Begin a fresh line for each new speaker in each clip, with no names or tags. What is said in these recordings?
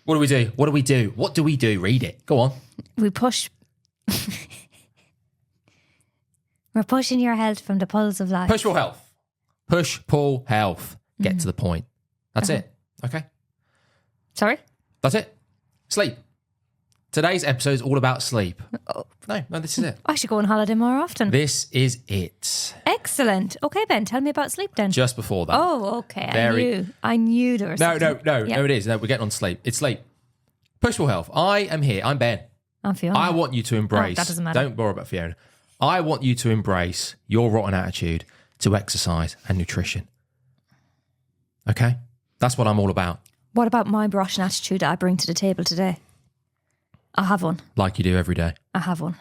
What do we do? What do we do? What do we do? Read it. Go on.
We push. We're pushing your health from the pulls of life.
Push, pull, health. Push, pull, health. Get to the point. That's it. Okay.
Sorry?
That's it. Sleep. Today's episode is all about sleep.
Oh.
No, this is it.
I should go on holiday more often.
This is it.
Excellent. Okay, Ben, tell me about sleep then.
Just before that.
Oh, okay. I knew there was
No,
something.
it is. No, we're getting on sleep. It's sleep. Push, pull, health. I am here. I'm Ben.
I'm Fiona.
I want you to embrace.
That doesn't matter.
Don't worry about Fiona. I want you to embrace your rotten attitude to exercise and nutrition. Okay? That's what I'm all about.
What about my rotten attitude that I bring to the table today? I have one.
Like you do every day.
I have one.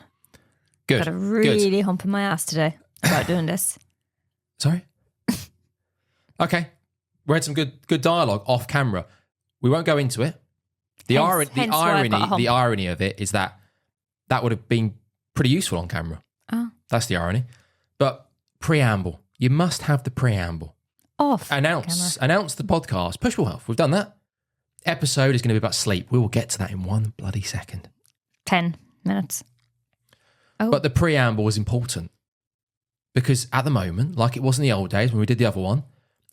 Good.
Got a really hump in my ass today about doing this.
Sorry? Okay. We had some good dialogue off camera. We won't go into it. The irony of it is that would have been pretty useful on camera.
Oh.
That's the irony. But preamble. You must have the preamble.
Off
Announce the podcast. Push Pull Health. We've done that. Episode is going to be about sleep. We will get to that in one bloody second.
10 minutes. Oh.
But the preamble is important because at the moment, like it was in the old days when we did the other one,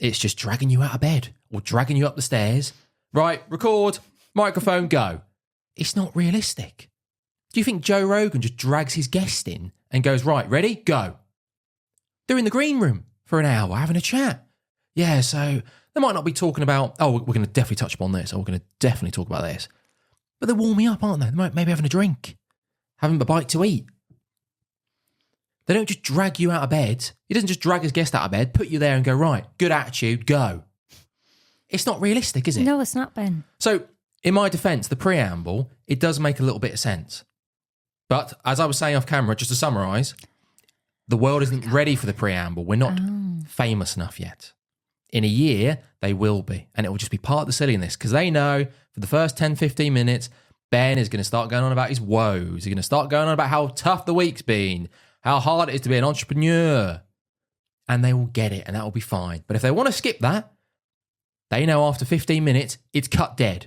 it's just dragging you out of bed or dragging you up the stairs. Right, record, microphone, go. It's not realistic. Do you think Joe Rogan just drags his guest in and goes, right, ready, go? They're in the green room for an hour having a chat. Yeah, so they might not be talking about, oh, we're going to definitely touch upon this, or we're going to definitely talk about this. But they're warming up, aren't they? They might maybe having a drink, having a bite to eat. They don't just drag you out of bed. He doesn't just drag his guest out of bed, put you there and go, right, good attitude, go. It's not realistic, is it?
No, it's not, Ben.
So, in my defence, the preamble, it does make a little bit of sense. But, as I was saying off camera, just to summarise, the world isn't ready for the preamble. We're not famous enough yet. In a year, they will be. And it will just be part of the silliness because they know for the first 10, 15 minutes, Ben is going to start going on about his woes. He's going to start going on about how tough the week's been, how hard it is to be an entrepreneur. And they will get it and that will be fine. But if they want to skip that, they know after 15 minutes, it's cut dead.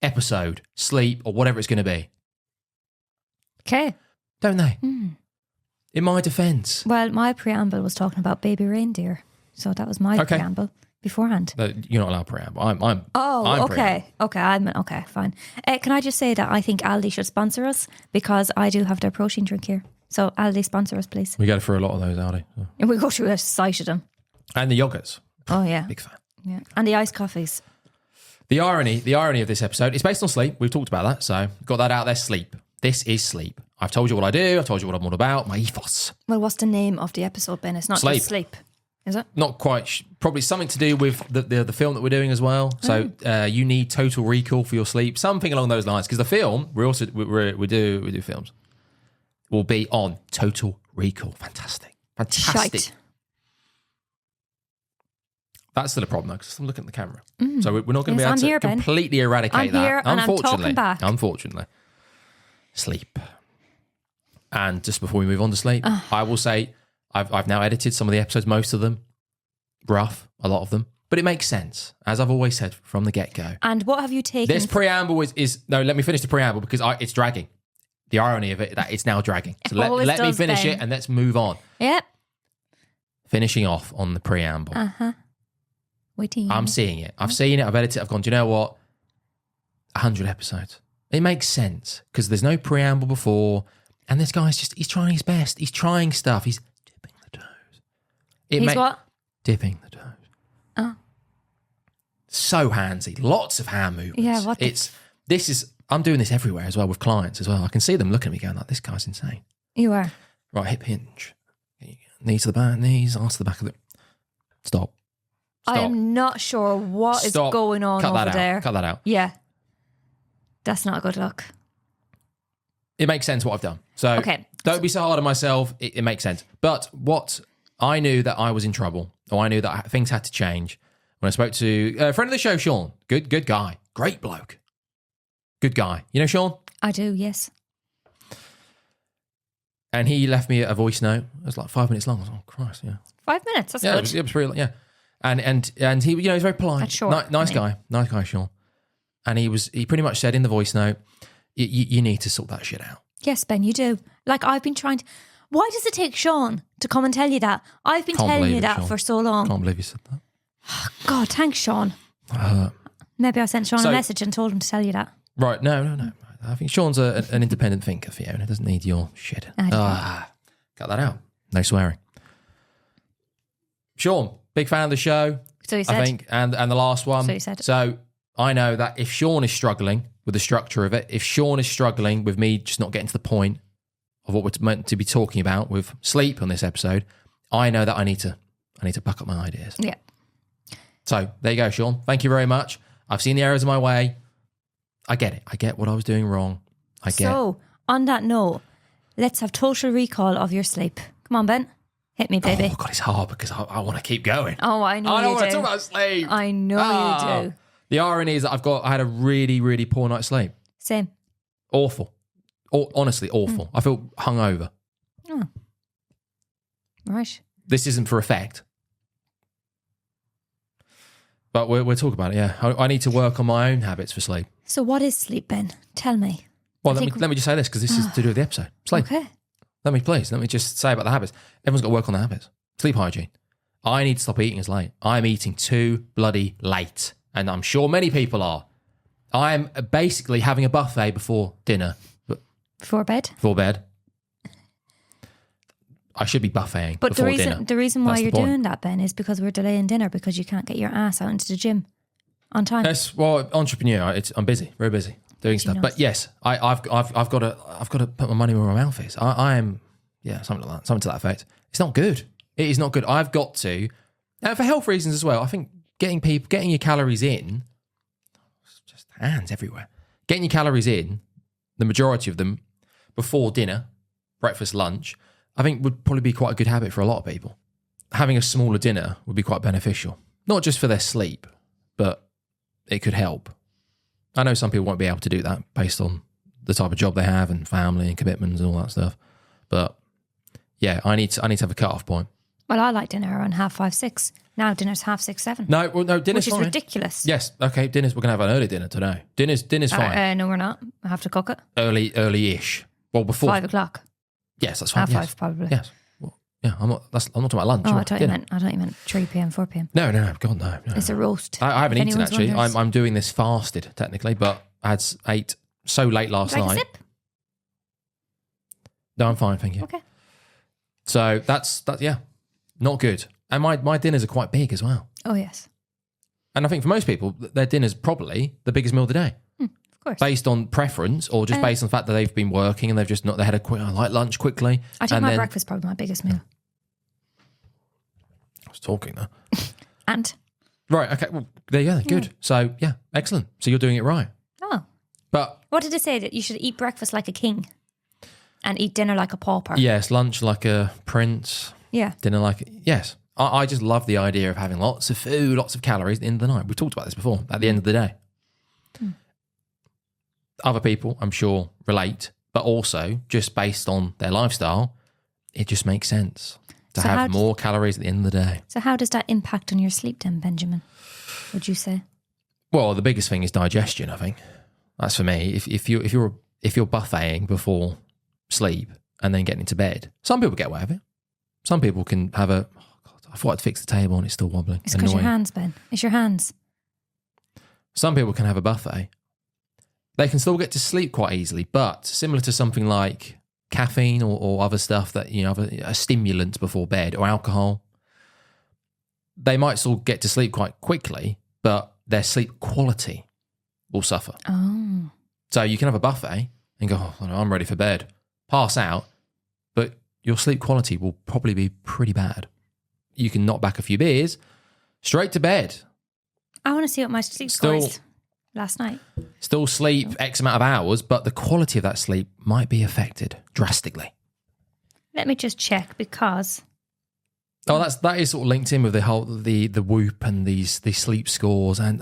Episode, sleep, or whatever it's going to be.
Okay.
Don't they? In my defence.
Well, my preamble was talking about baby reindeer. So that was my preamble beforehand.
You're not allowed preamble. I'm
okay.
preamble.
Okay, fine. Can I just say that I think Aldi should sponsor us because I do have their protein drink here. So Aldi, sponsor us, please.
We go through a lot of those, Aldi. So.
And we go through a site of them.
And the yogurts.
Oh, yeah.
Big fan.
Yeah. And the iced coffees.
The irony of this episode is based on sleep. We've talked about that. So got that out there. Sleep. This is sleep. I've told you what I do. I've told you what I'm all about. My ethos.
Well, what's the name of the episode, Ben? It's not
Sleep.
just sleep. Is it?
Not quite. Probably something to do with the film that we're doing as well. So you need total recall for your sleep. Something along those lines. Because the film, we do films, will be on total recall. Fantastic.
Shite.
That's still a problem though, because I'm looking at the camera. So we're not going to be able to completely eradicate
I'm here
that.
and I'm talking back.
Unfortunately. Sleep. And just before we move on to sleep, I will say I've now edited some of the episodes, most of them. Rough, a lot of them. But it makes sense, as I've always said from the get-go.
And what have you taken?
This preamble is no, let me finish the preamble because it's dragging. The irony of it, that it's now dragging. So let me finish it and let's move on.
Yep.
Finishing off on the preamble.
Waiting.
I'm seeing it. I've seen it. I've edited it. I've gone, do you know what? 100 episodes. It makes sense because there's no preamble before. And this guy's he's trying his best. He's trying stuff. He's dipping the toes.
He's what?
Dipping the toes.
Oh.
So handsy. Lots of hand movements.
Yeah,
I'm doing this everywhere as well with clients as well. I can see them looking at me going like, this guy's insane.
You are.
Right, hip hinge. Knees to the back, knees, arms to the back of the... Stop.
I am not sure what is going on over there.
Cut that out.
Yeah. That's not a good look.
It makes sense what I've done. So don't be so hard on myself. It makes sense. But what I knew that I was in trouble, or I knew that things had to change when I spoke to a friend of the show, Sean. Good guy. Great bloke. Good guy. You know Sean?
I do, yes.
And he left me a voice note. It was like 5 minutes long. I was like, oh, Christ, yeah.
5 minutes, that's good.
It was really, yeah. And he, he's very polite.
That's short.
Nice guy, Sean. and he pretty much said in the voice note, you need to sort that shit out.
Yes, Ben, you do. Like, I've been trying to... Why does it take Sean to come and tell you that? I've been telling you that
Sean.
for so long.
Can't believe you said that.
God, thanks, Sean. Maybe I sent Sean a message and told him to tell you that.
Right, no. I think Sean's an independent thinker, Fiona. Doesn't need your shit. Cut that out. No swearing. Sean, big fan of the show.
So you said.
I think, and the last one.
So you said.
So I know that if Sean is struggling with the structure of it, if Sean is struggling with me just not getting to the point of what we're meant to be talking about with sleep on this episode, I know that I need to buck up my ideas.
Yeah.
So there you go, Sean. Thank you very much. I've seen the errors of my way. I get it. I get what I was doing wrong.
So, on that note, let's have total recall of your sleep. Come on, Ben. Hit me, baby.
Oh, God, it's hard because I want to keep going.
Oh, I know you do.
I don't want to talk about sleep.
I know you do.
The irony is that I had a really, really poor night's sleep.
Same.
Awful. Honestly, awful. I feel hungover.
Oh. Right.
This isn't for effect. But we'll talk about it, yeah. I need to work on my own habits for sleep.
So what is sleep, Ben? Tell me.
Well, let me just say this, because this is to do with the episode. Sleep.
Okay.
Let me just say about the habits. Everyone's got to work on the habits. Sleep hygiene. I need to stop eating as late. I'm eating too bloody late. And I'm sure many people are. I'm basically having a buffet before dinner.
Before bed?
Before bed. I should be buffeting
but
before dinner.
The reason why
That's
you're
the point.
doing that, Ben, is because we're delaying dinner because you can't get your ass out into the gym on time.
Yes, well, entrepreneur. I'm busy, very busy doing stuff. But yes, I've got to put my money where my mouth is. I am, something like that, something to that effect. It's not good. It is not good. I've got to, and for health reasons as well. I think getting your calories in, it's just hands everywhere. Getting your calories in, the majority of them before dinner, breakfast, lunch, I think would probably be quite a good habit for a lot of people. Having a smaller dinner would be quite beneficial, not just for their sleep, but it could help. I know some people won't be able to do that based on the type of job they have and family and commitments and all that stuff. But yeah, I need to have a cut-off point.
Well, I like dinner around 5:30, 6. Now dinner's 6:30, 7.
No, dinner's
which is
fine.
Ridiculous.
Yes, okay, we're going to have an early dinner today. Dinner's fine.
No, we're not. I have to cook it.
Early-ish. Well, before
5 o'clock.
Yes, that's fine.
5 probably.
Yes. Well, yeah, I'm not talking about lunch.
Oh, I thought you meant 3 p.m, 4 p.m.
No, God, no.
It's a roast.
I haven't eaten actually.
Wonders.
I'm doing this fasted technically, but I ate so late last night.
A sip?
No, I'm fine, thank you.
Okay.
So that's not good. And my dinners are quite big as well.
Oh yes.
And I think for most people, their dinner's probably the biggest meal of the day.
Of course.
Based on preference or just based on the fact that they've been working and they had a light lunch quickly.
I think my breakfast is probably my biggest meal.
I was talking there.
And?
Right, okay, well, there you go. Good. So, yeah, excellent. So you're doing it right.
Oh.
But
what did it say? That you should eat breakfast like a king and eat dinner like a pauper?
yes, lunch like a prince.
Yeah.
Dinner like... Yes. I just love the idea of having lots of food, lots of calories at the end of the night. We've talked about this before, at the end of the day. Other people, I'm sure, relate, but also just based on their lifestyle, it just makes sense to have more calories at the end of the day.
So how does that impact on your sleep then, Benjamin, would you say?
Well, the biggest thing is digestion, I think. That's for me. If you're buffeting before sleep and then getting into bed, some people get away with it. Some people can have a... I thought I'd fix the table and it's still wobbling.
It's because your hands, Ben. It's your hands.
Some people can have a buffet. They can still get to sleep quite easily, but similar to something like caffeine or other stuff that, a stimulant before bed or alcohol, they might still get to sleep quite quickly, but their sleep quality will suffer.
Oh.
So you can have a buffet and go, I'm ready for bed, pass out, but your sleep quality will probably be pretty bad. You can knock back a few beers, straight to bed.
I want to see what my sleep score is last night.
Still sleep X amount of hours, but the quality of that sleep might be affected drastically.
Let me just check because...
Oh, that is sort of linked in with the whole the Whoop and these sleep scores, and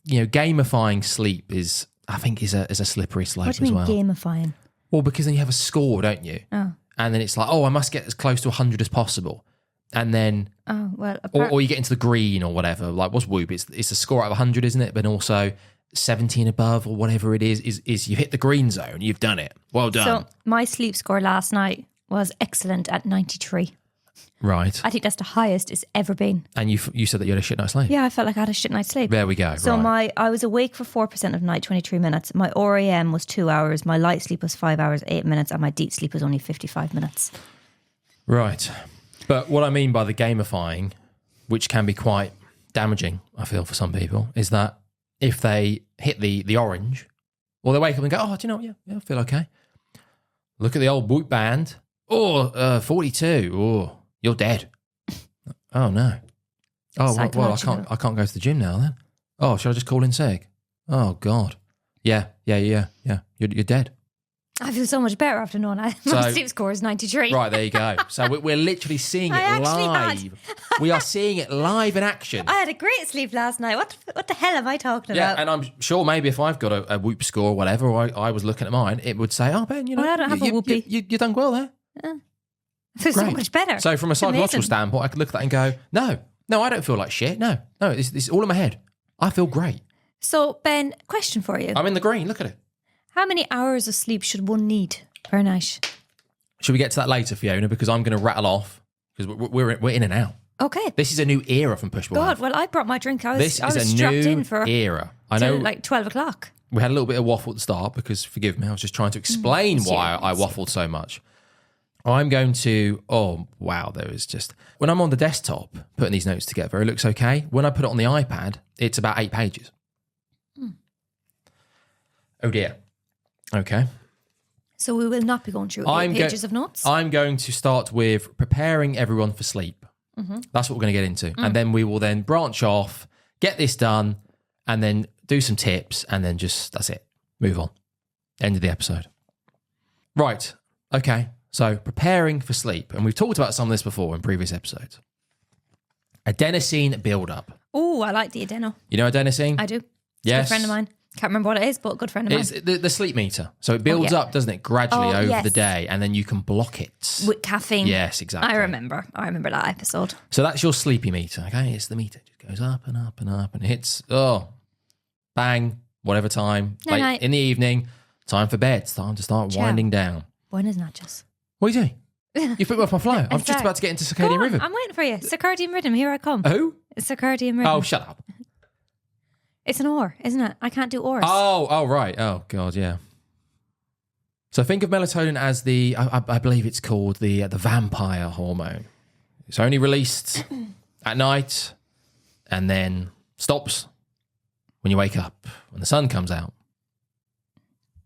gamifying sleep is a slippery slope as well.
What do you mean gamifying?
Well, because then you have a score, don't you?
Oh.
And then it's like, I must get as close to 100 as possible. And then, or you get into the green or whatever. Like, what's Whoop? It's a score out of 100, isn't it? But also, 70 and above or whatever it is you hit the green zone. You've done it. Well done.
So my sleep score last night was excellent at 93.
Right.
I think that's the highest it's ever been.
And you said that you had a shit night's sleep.
Yeah, I felt like I had a shit night's sleep.
There we go.
So
right.
I was awake for 4% of the night, 23 minutes. My REM was 2 hours. My light sleep was 5 hours, 8 minutes. And my deep sleep was only 55 minutes.
Right. But what I mean by the gamifying, which can be quite damaging, I feel, for some people, is that if they hit the orange, or they wake up and go, oh, do you know what? Yeah, I feel okay. Look at the old Whoop band. Oh, 42. Oh, you're dead. Oh, no. Oh, well, I can't go to the gym now then. Oh, should I just call in sick? Oh, God. Yeah. You're dead.
I feel so much better after knowing my sleep score is 93.
Right, there you go. So we're literally seeing it live. We are seeing it live in action.
I had a great sleep last night. What the hell am I talking about?
Yeah, and I'm sure maybe if I've got a Whoop score or whatever, or I was looking at mine, it would say, oh, Ben, you know,
I don't have a Whoopie.
You done well there.
I feel so much better.
So from a psychological standpoint, I could look at that and go, no, I don't feel like shit. No, it's all in my head. I feel great.
So, Ben, question for you.
I'm in the green. Look at it.
How many hours of sleep should one need per night?
Should we get to that later, Fiona? Because I'm going to rattle off because we're in and out.
Okay.
This is a new era from Push
God, well, I brought my drink. I was
a
strapped
new
in for
era. I know,
like 12 o'clock.
We had a little bit of waffle at the start because, forgive me, I was just trying to explain why I waffled so much. I'm going to, when I'm on the desktop putting these notes together, it looks okay. When I put it on the iPad, it's about 8 pages. Oh dear. Okay.
So we will not be going through 8 pages of notes?
I'm going to start with preparing everyone for sleep. That's what we're going to get into. And then we will then branch off, get this done, and then do some tips, and then that's it. Move on. End of the episode. Right. Okay. So preparing for sleep. And we've talked about some of this before in previous episodes. Adenosine buildup.
Oh, I like the adeno.
You know adenosine?
I do. It's
yes.
a good friend of mine. Can't remember what it is, but a good friend of mine.
It's the sleep meter. So it builds up, doesn't it, gradually over the day, and then you can block it.
With caffeine.
Yes, exactly.
I remember that episode.
So that's your sleepy meter, okay? It's the meter. It just goes up and up and up and hits, bang, whatever time. Like in the evening, time for bed. It's time to start winding down.
Buenas noches.
What are you doing? You put me off my flow. I'm just about to get into circadian rhythm.
I'm waiting for you. Circadian rhythm, here I come.
Who?
Circadian rhythm.
Oh, shut up.
It's an or, isn't it? I can't do ors.
Oh, right. Oh, God, yeah. So think of melatonin as I believe it's called the vampire hormone. It's only released at night and then stops when you wake up, when the sun comes out.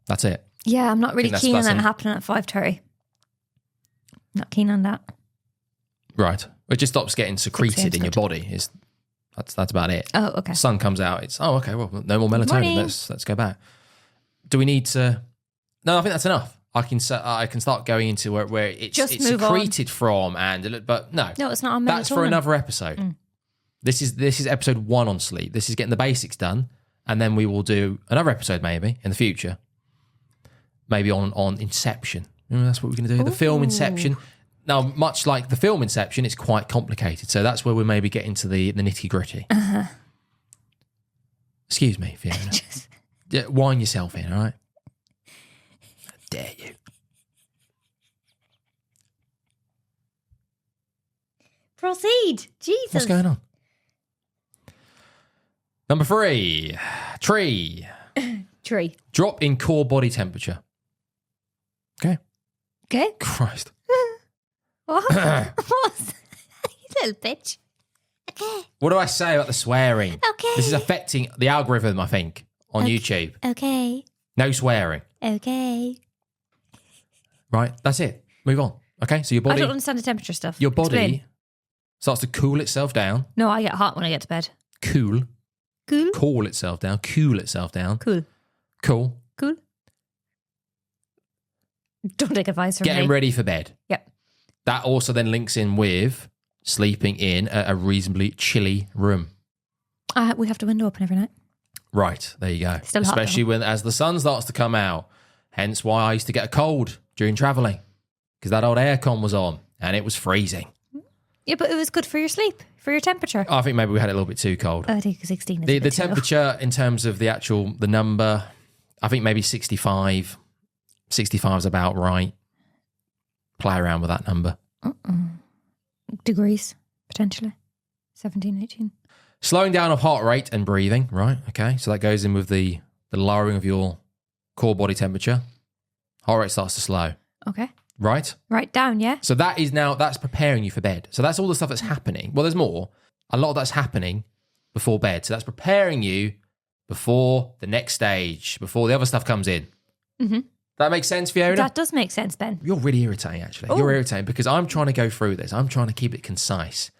That's it.
Yeah, I'm not really keen on that happening at 5:30. Not keen on that.
Right. It just stops getting secreted in your body. That's about it.
Oh, okay.
The sun comes out. It's okay. Well, no more melatonin. Let's go back. Do we need to? No, I think that's enough. I can start going into where it's secreted from, but no,
it's not on melatonin.
That's for another episode. This is episode 1 on sleep. This is getting the basics done, and then we will do another episode maybe in the future. Maybe on Inception. That's what we're going to do. The film Inception. Now, much like the film Inception, it's quite complicated. So that's where we maybe get into the nitty gritty. Excuse me, Fiona. Wind yourself in, all right? How dare you?
Proceed. Jesus.
What's going on? Number 3. Tree. Drop in core body temperature. Okay. Christ.
What? You little bitch. Okay.
What do I say about the swearing?
Okay.
This is affecting the algorithm, I think, on YouTube.
Okay.
No swearing.
Okay.
Right, that's it. Move on. Okay, so your body...
I don't understand the temperature stuff.
Your body
Explain.
starts to cool itself down.
No, I get hot when I get to bed.
Cool.
Cool?
Cool itself down. Cool itself down.
Cool.
Cool.
Cool. Don't take advice from me.
Getting ready for bed.
Yep.
That also then links in with sleeping in a reasonably chilly room.
We have the window open every night.
Right, there you go.
Still
Especially
hot,
as the sun starts to come out. Hence why I used to get a cold during travelling. Because that old aircon was on and it was freezing.
Yeah, but it was good for your sleep, for your temperature.
I think maybe we had it a little bit too cold.
I think 16 is
The
a bit too low.
temperature in terms of the number, I think maybe 65. 65 is about right. Play around with that number.
Degrees, potentially. 17, 18.
Slowing down of heart rate and breathing, right? Okay, so that goes in with the lowering of your core body temperature. Heart rate starts to slow,
Okay.
right?
Right down, yeah?
So that's preparing you for bed. So that's all the stuff that's happening. Well, there's more. A lot of that's happening before bed. So that's preparing you before the next stage, before the other stuff comes in. Mm-hmm. That makes sense, Fiona?
That does make sense, Ben.
You're really irritating, actually. You're irritating because I'm trying to go through this. I'm trying to keep it concise.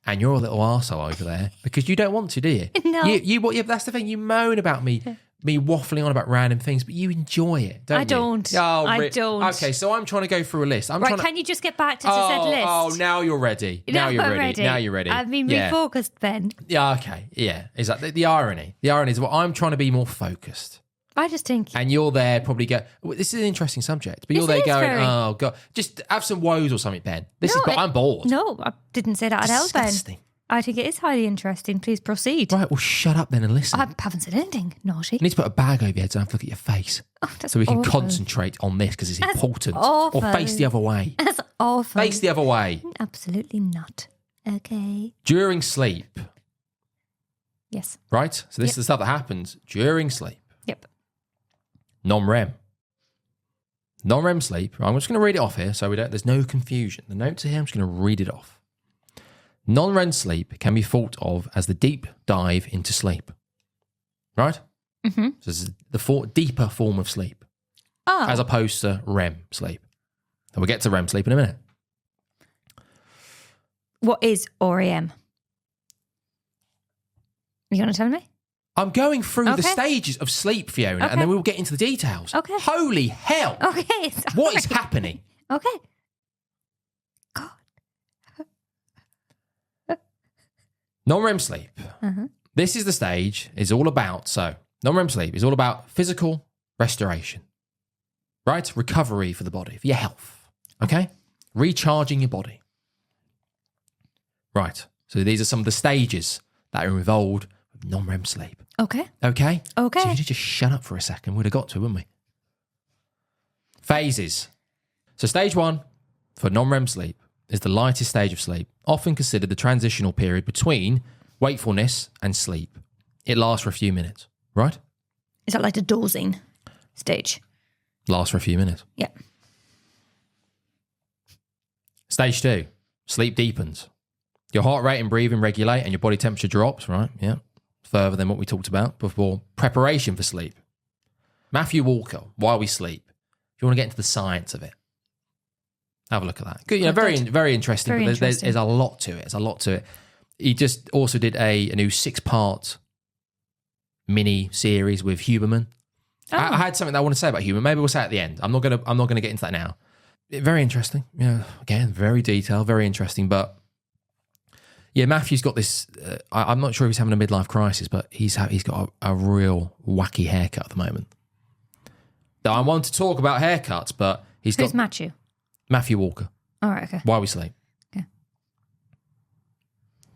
And you're a little arsehole over there because you don't want to, do you?
No.
That's the thing. You moan about me waffling on about random things, but you enjoy it, don't you?
I don't.
Oh,
I don't.
Okay, so I'm trying to go through a list.
Can you just get back to said list?
Oh, now you're ready. Now you're ready. Now you're ready.
I've been refocused, Ben.
Yeah, okay. Yeah, exactly. The irony. The irony is I'm trying to be more focused.
I just think...
And you're there probably go, well, this is an interesting subject, but you're there going, oh, God, just have some woes or something, Ben. I'm bored.
No, I didn't say that at all, Ben. I think it is highly interesting. Please proceed.
Right, well, shut up then and listen.
I haven't said anything. Naughty.
You need to put a bag over your head so I have to look at your face.
Oh, that's
so we can
awful.
concentrate on this because it's important.
Awful.
Or face the other way.
That's awful.
Face the other way.
Absolutely not. Okay.
During sleep.
Yes.
Right? So this is the stuff that happens during sleep.
Yep.
Non-REM. Non-REM sleep. I'm just going to read it off here so there's no confusion. The notes are here. I'm just going to read it off. Non-REM sleep can be thought of as the deep dive into sleep. Right? Mm-hmm. So this is the deeper form of sleep.
Oh.
As opposed to REM sleep. And we'll get to REM sleep in a minute.
What is REM? You going to tell me?
I'm going through the stages of sleep, Fiona, and then we'll get into the details.
Okay.
Holy hell.
Okay.
What is happening?
Okay. God.
Non-REM sleep.
Uh-huh.
This is the stage. It's all about, non-REM sleep is all about physical restoration. Right? Recovery for the body, for your health. Okay? Recharging your body. Right. So these are some of the stages that are involved with non-REM sleep.
Okay.
Okay?
Okay.
So if you could just shut up for a second, we'd have got to, wouldn't we? Phases. So stage 1 for non-REM sleep is the lightest stage of sleep, often considered the transitional period between wakefulness and sleep. It lasts for a few minutes, right?
Is that like the dozing stage?
Lasts for a few minutes.
Yeah.
Stage 2, sleep deepens. Your heart rate and breathing regulate and your body temperature drops, right? Yeah. Further than what we talked about before. Preparation for sleep. Matthew Walker, Why We Sleep. If you want to get into the science of it, have a look at that. Good, very, very interesting.
Very
but there's a lot to it. There's a lot to it. He just also did a new 6-part mini series with Huberman.
Oh.
I had something that I want to say about Huberman. Maybe we'll say it at the end. I'm not gonna get into that now. Very interesting. Again, very detailed, very interesting. But yeah, Matthew's got this. I'm not sure if he's having a midlife crisis, but he's got a real wacky haircut at the moment. I want to talk about haircuts, but
Who's
Matthew Walker.
All right, okay.
Why We Sleep.
Okay.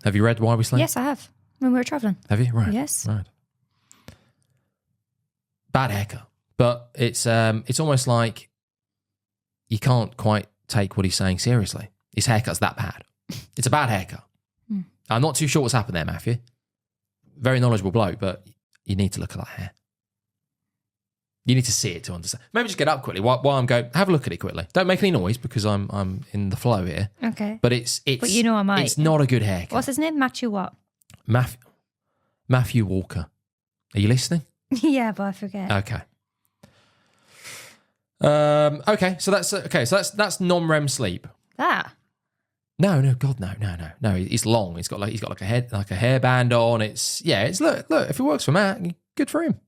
Have you read Why We Sleep?
Yes, I have. When we were travelling.
Have you? Right.
Yes.
Right. Bad haircut. But it's almost like you can't quite take what he's saying seriously. His haircut's that bad. It's a bad haircut. I'm not too sure what's happened there, Matthew. Very knowledgeable bloke, but you need to look at that hair. You need to see it to understand. Maybe just get up quickly while I'm going. Have a look at it quickly. Don't make any noise because I'm in the flow here.
Okay.
But it's.
But you know I might.
It's not a good haircut.
What's his name? Matthew what?
Matthew Walker. Are you listening?
Yeah, but I forget.
Okay. Okay. So that's non-REM sleep.
That.
No, God, no. It's long. It's got like a hairband on. It's look. If it works for Matt, good for him.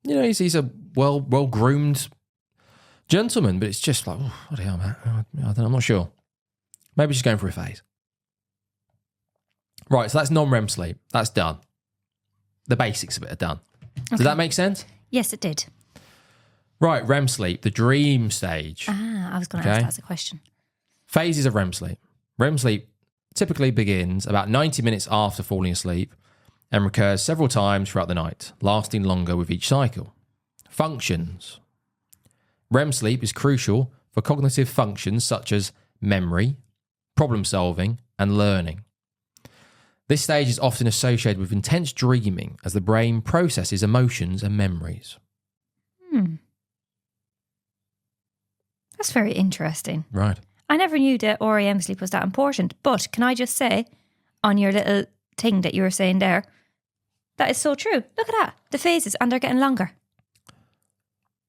He's a well groomed gentleman, but it's just like, oh, what the hell, Matt? I'm not sure. Maybe she's going for a phase. Right, so that's non-REM sleep. That's done. The basics of it are done. Okay. Does that make sense?
Yes, it did.
Right, REM sleep, the dream stage.
I was going to ask that as a question.
Phases of REM sleep. REM sleep typically begins about 90 minutes after falling asleep and recurs several times throughout the night, lasting longer with each cycle. Functions. REM sleep is crucial for cognitive functions such as memory, problem solving, and learning. This stage is often associated with intense dreaming as the brain processes emotions and memories.
That's very interesting.
Right.
I never knew that REM sleep was that important. But can I just say, on your little thing that you were saying there, that is so true. Look at that. The phases, and they're getting longer.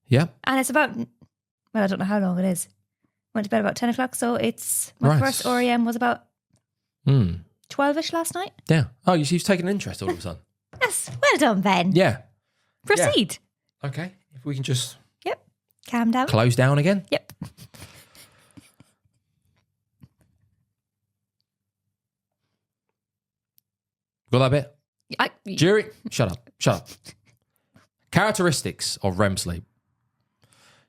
Yeah.
And it's about, well, I don't know how long it is. Went to bed about 10 o'clock, so it's, my first REM was about 12-ish last night.
Yeah. Oh, you've taken an interest all of a sudden.
Yes. Well done, Ben.
Yeah.
Proceed.
Yeah. Okay. If we can just...
Yep. Calm down.
Close down again?
Yep.
Got that bit? Jury, shut up. Characteristics of REM sleep.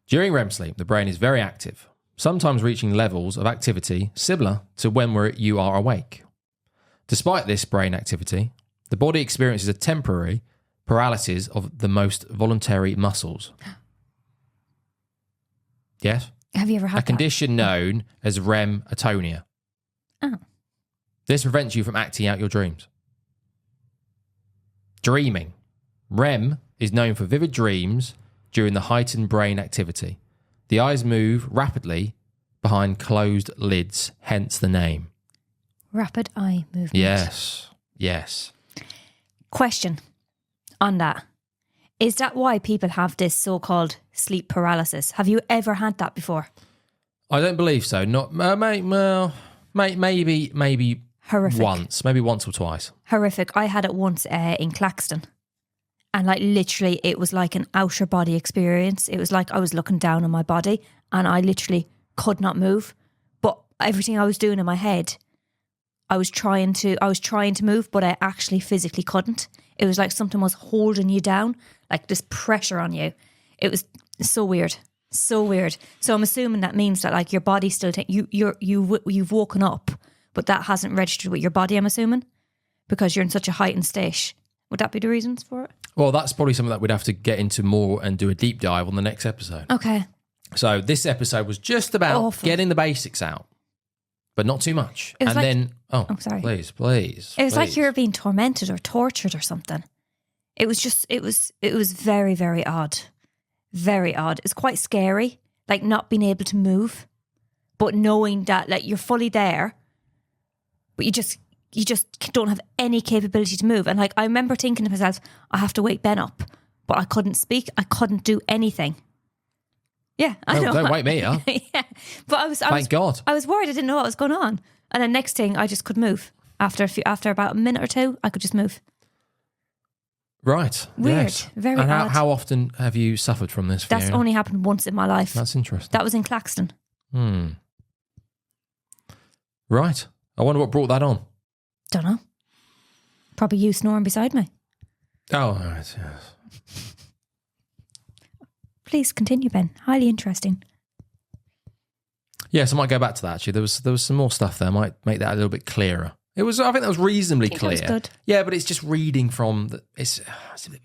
During REM sleep, the brain is very active, sometimes reaching levels of activity similar to when you are awake. Despite this brain activity, the body experiences a temporary paralysis of the most voluntary muscles. Yes?
Have you ever had
a condition known as REM atonia.
Oh.
This prevents you from acting out your dreams. Dreaming. REM is known for vivid dreams during the heightened brain activity. The eyes move rapidly behind closed lids, hence the name.
Rapid eye movement.
Yes.
Question on that. Is that why people have this so-called sleep paralysis? Have you ever had that before?
I don't believe so. Not maybe
Horrific.
Maybe once or twice.
Horrific. I had it once in Claxton. And like literally it was like an outer body experience. It was like I was looking down on my body and I literally could not move. But everything I was doing in my head, I was trying to move, but I actually physically couldn't. It was like something was holding you down, like this pressure on you. It was so weird. So weird. So I'm assuming that means that like your body still you've woken up, but that hasn't registered with your body, I'm assuming, because you're in such a heightened state. Would that be the reasons for it?
Well, that's probably something that we'd have to get into more and do a deep dive on the next episode.
Okay.
So this episode was just about getting the basics out, but not too much.
And
like, then,
sorry.
Please.
It was like you were being tormented or tortured or something. It was very, very odd. Very odd. It's quite scary, like not being able to move, but knowing that like you're fully there, but you just don't have any capability to move. And like I remember thinking to myself, I have to wake Ben up, but I couldn't speak. I couldn't do anything. Yeah, I know.
Don't wake me up.
Yeah, but
Thank God.
I was worried. I didn't know what was going on. And then next thing, I just could move. After about a minute or two, I could just move.
Right.
Weird.
Yes.
Very
and
odd.
how often have you suffered from this, Fiona?
That's only happened once in my life.
That's interesting.
That was in Claxton.
Right. I wonder what brought that on.
Don't know. Probably you snoring beside me.
Oh, right, yes.
Please continue, Ben. Highly interesting.
Yes, I might go back to that actually. There was some more stuff there. I might make that a little bit clearer. I think that was reasonably clear.
That was good.
Yeah, but it's just reading from it's just a bit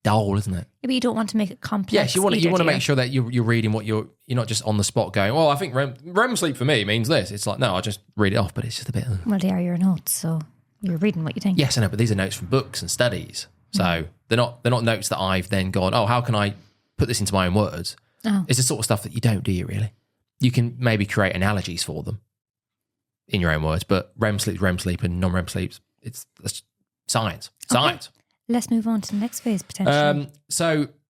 dull, isn't it?
Yeah, but you don't want to make it complex.
Yes, you want to make sure that you're reading what you're not just on the spot going, well, I think REM sleep for me means this. It's like, no, I just read it off, but it's just a bit.
Well, they are your notes, so you're reading what you think.
Yes, I know, but these are notes from books and studies, so they're not notes that I've then gone, oh, how can I put this into my own words?
Oh.
It's the sort of stuff that you don't, do you really? You can maybe create analogies for them in your own words, but REM sleep and non-REM sleep, that's science. Science.
Okay. Let's move on to the next phase, potentially.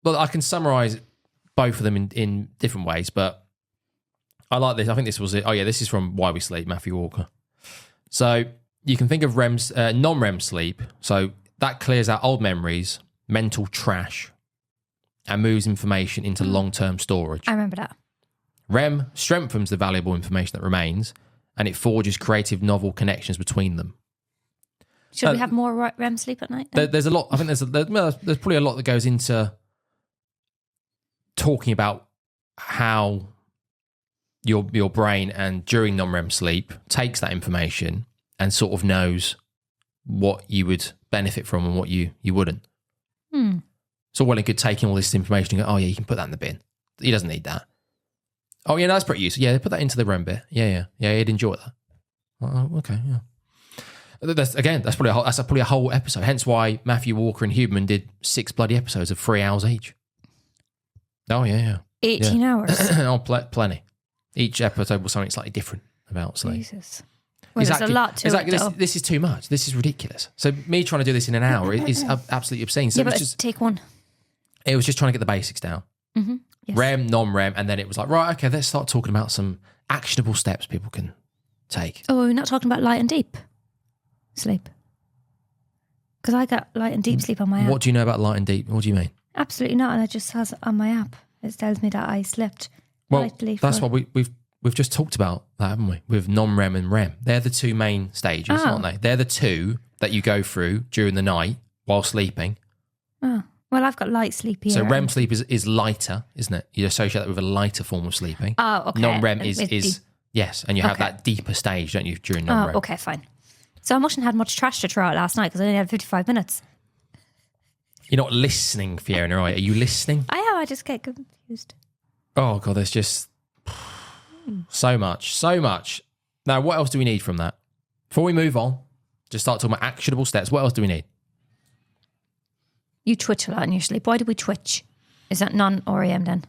Well, I can summarise both of them in different ways, but I like this. I think this was it. Oh, yeah, this is from Why We Sleep, Matthew Walker. So you can think of non-REM sleep. So that clears out old memories, mental trash, and moves information into long-term storage.
I remember that.
REM strengthens the valuable information that remains, and it forges creative, novel connections between them.
Should we have more REM sleep at night?
There's a lot. I think there's probably a lot that goes into talking about how your brain and during non-REM sleep takes that information and sort of knows what you would benefit from and what you wouldn't. So well and good taking all this information and go, oh yeah, you can put that in the bin. He doesn't need that. Oh yeah, that's pretty useful. Yeah, they put that into the REM bit. Yeah, he'd enjoy that. Oh, okay, yeah. That's probably a whole episode. Hence why Matthew Walker and Huberman did 6 bloody episodes of 3 hours each. Oh yeah.
18 hours.
Oh, plenty. Each episode was something slightly different about sleep.
Jesus. Well, there's a lot to it, though.
This is too much. This is ridiculous. So me trying to do this in an hour is absolutely obscene. So
yeah, but take one.
It was just trying to get the basics down.
Mm-hmm. Yes.
REM, non-REM, and then it was like, right, okay, let's start talking about some actionable steps people can take.
Oh, we're not talking about light and deep sleep? Because I got light and deep sleep on my app.
What do you know about light and deep? What do you mean?
Absolutely not, and it just has on my app. It tells me that I slept lightly.
That's what we've just talked about that, haven't we? With non-REM and REM. They're the 2 main stages, aren't they? They're the 2 that you go through during the night while sleeping.
Oh. Well, I've got light sleep here.
So REM sleep is lighter, isn't it? You associate that with a lighter form of sleeping.
Oh, okay.
Non-REM is yes, and you have that deeper stage, don't you, during non-REM?
Oh, okay, fine. So I mustn't have had much trash to throw out last night because I only had 55 minutes.
You're not listening, Fiona, are you listening?
I am, I just get confused.
Oh, God, there's just so much. Now, what else do we need from that? Before we move on, just start talking about actionable steps. What else do we need?
You twitch a lot in your sleep. Why do we twitch? Is that non-REM then?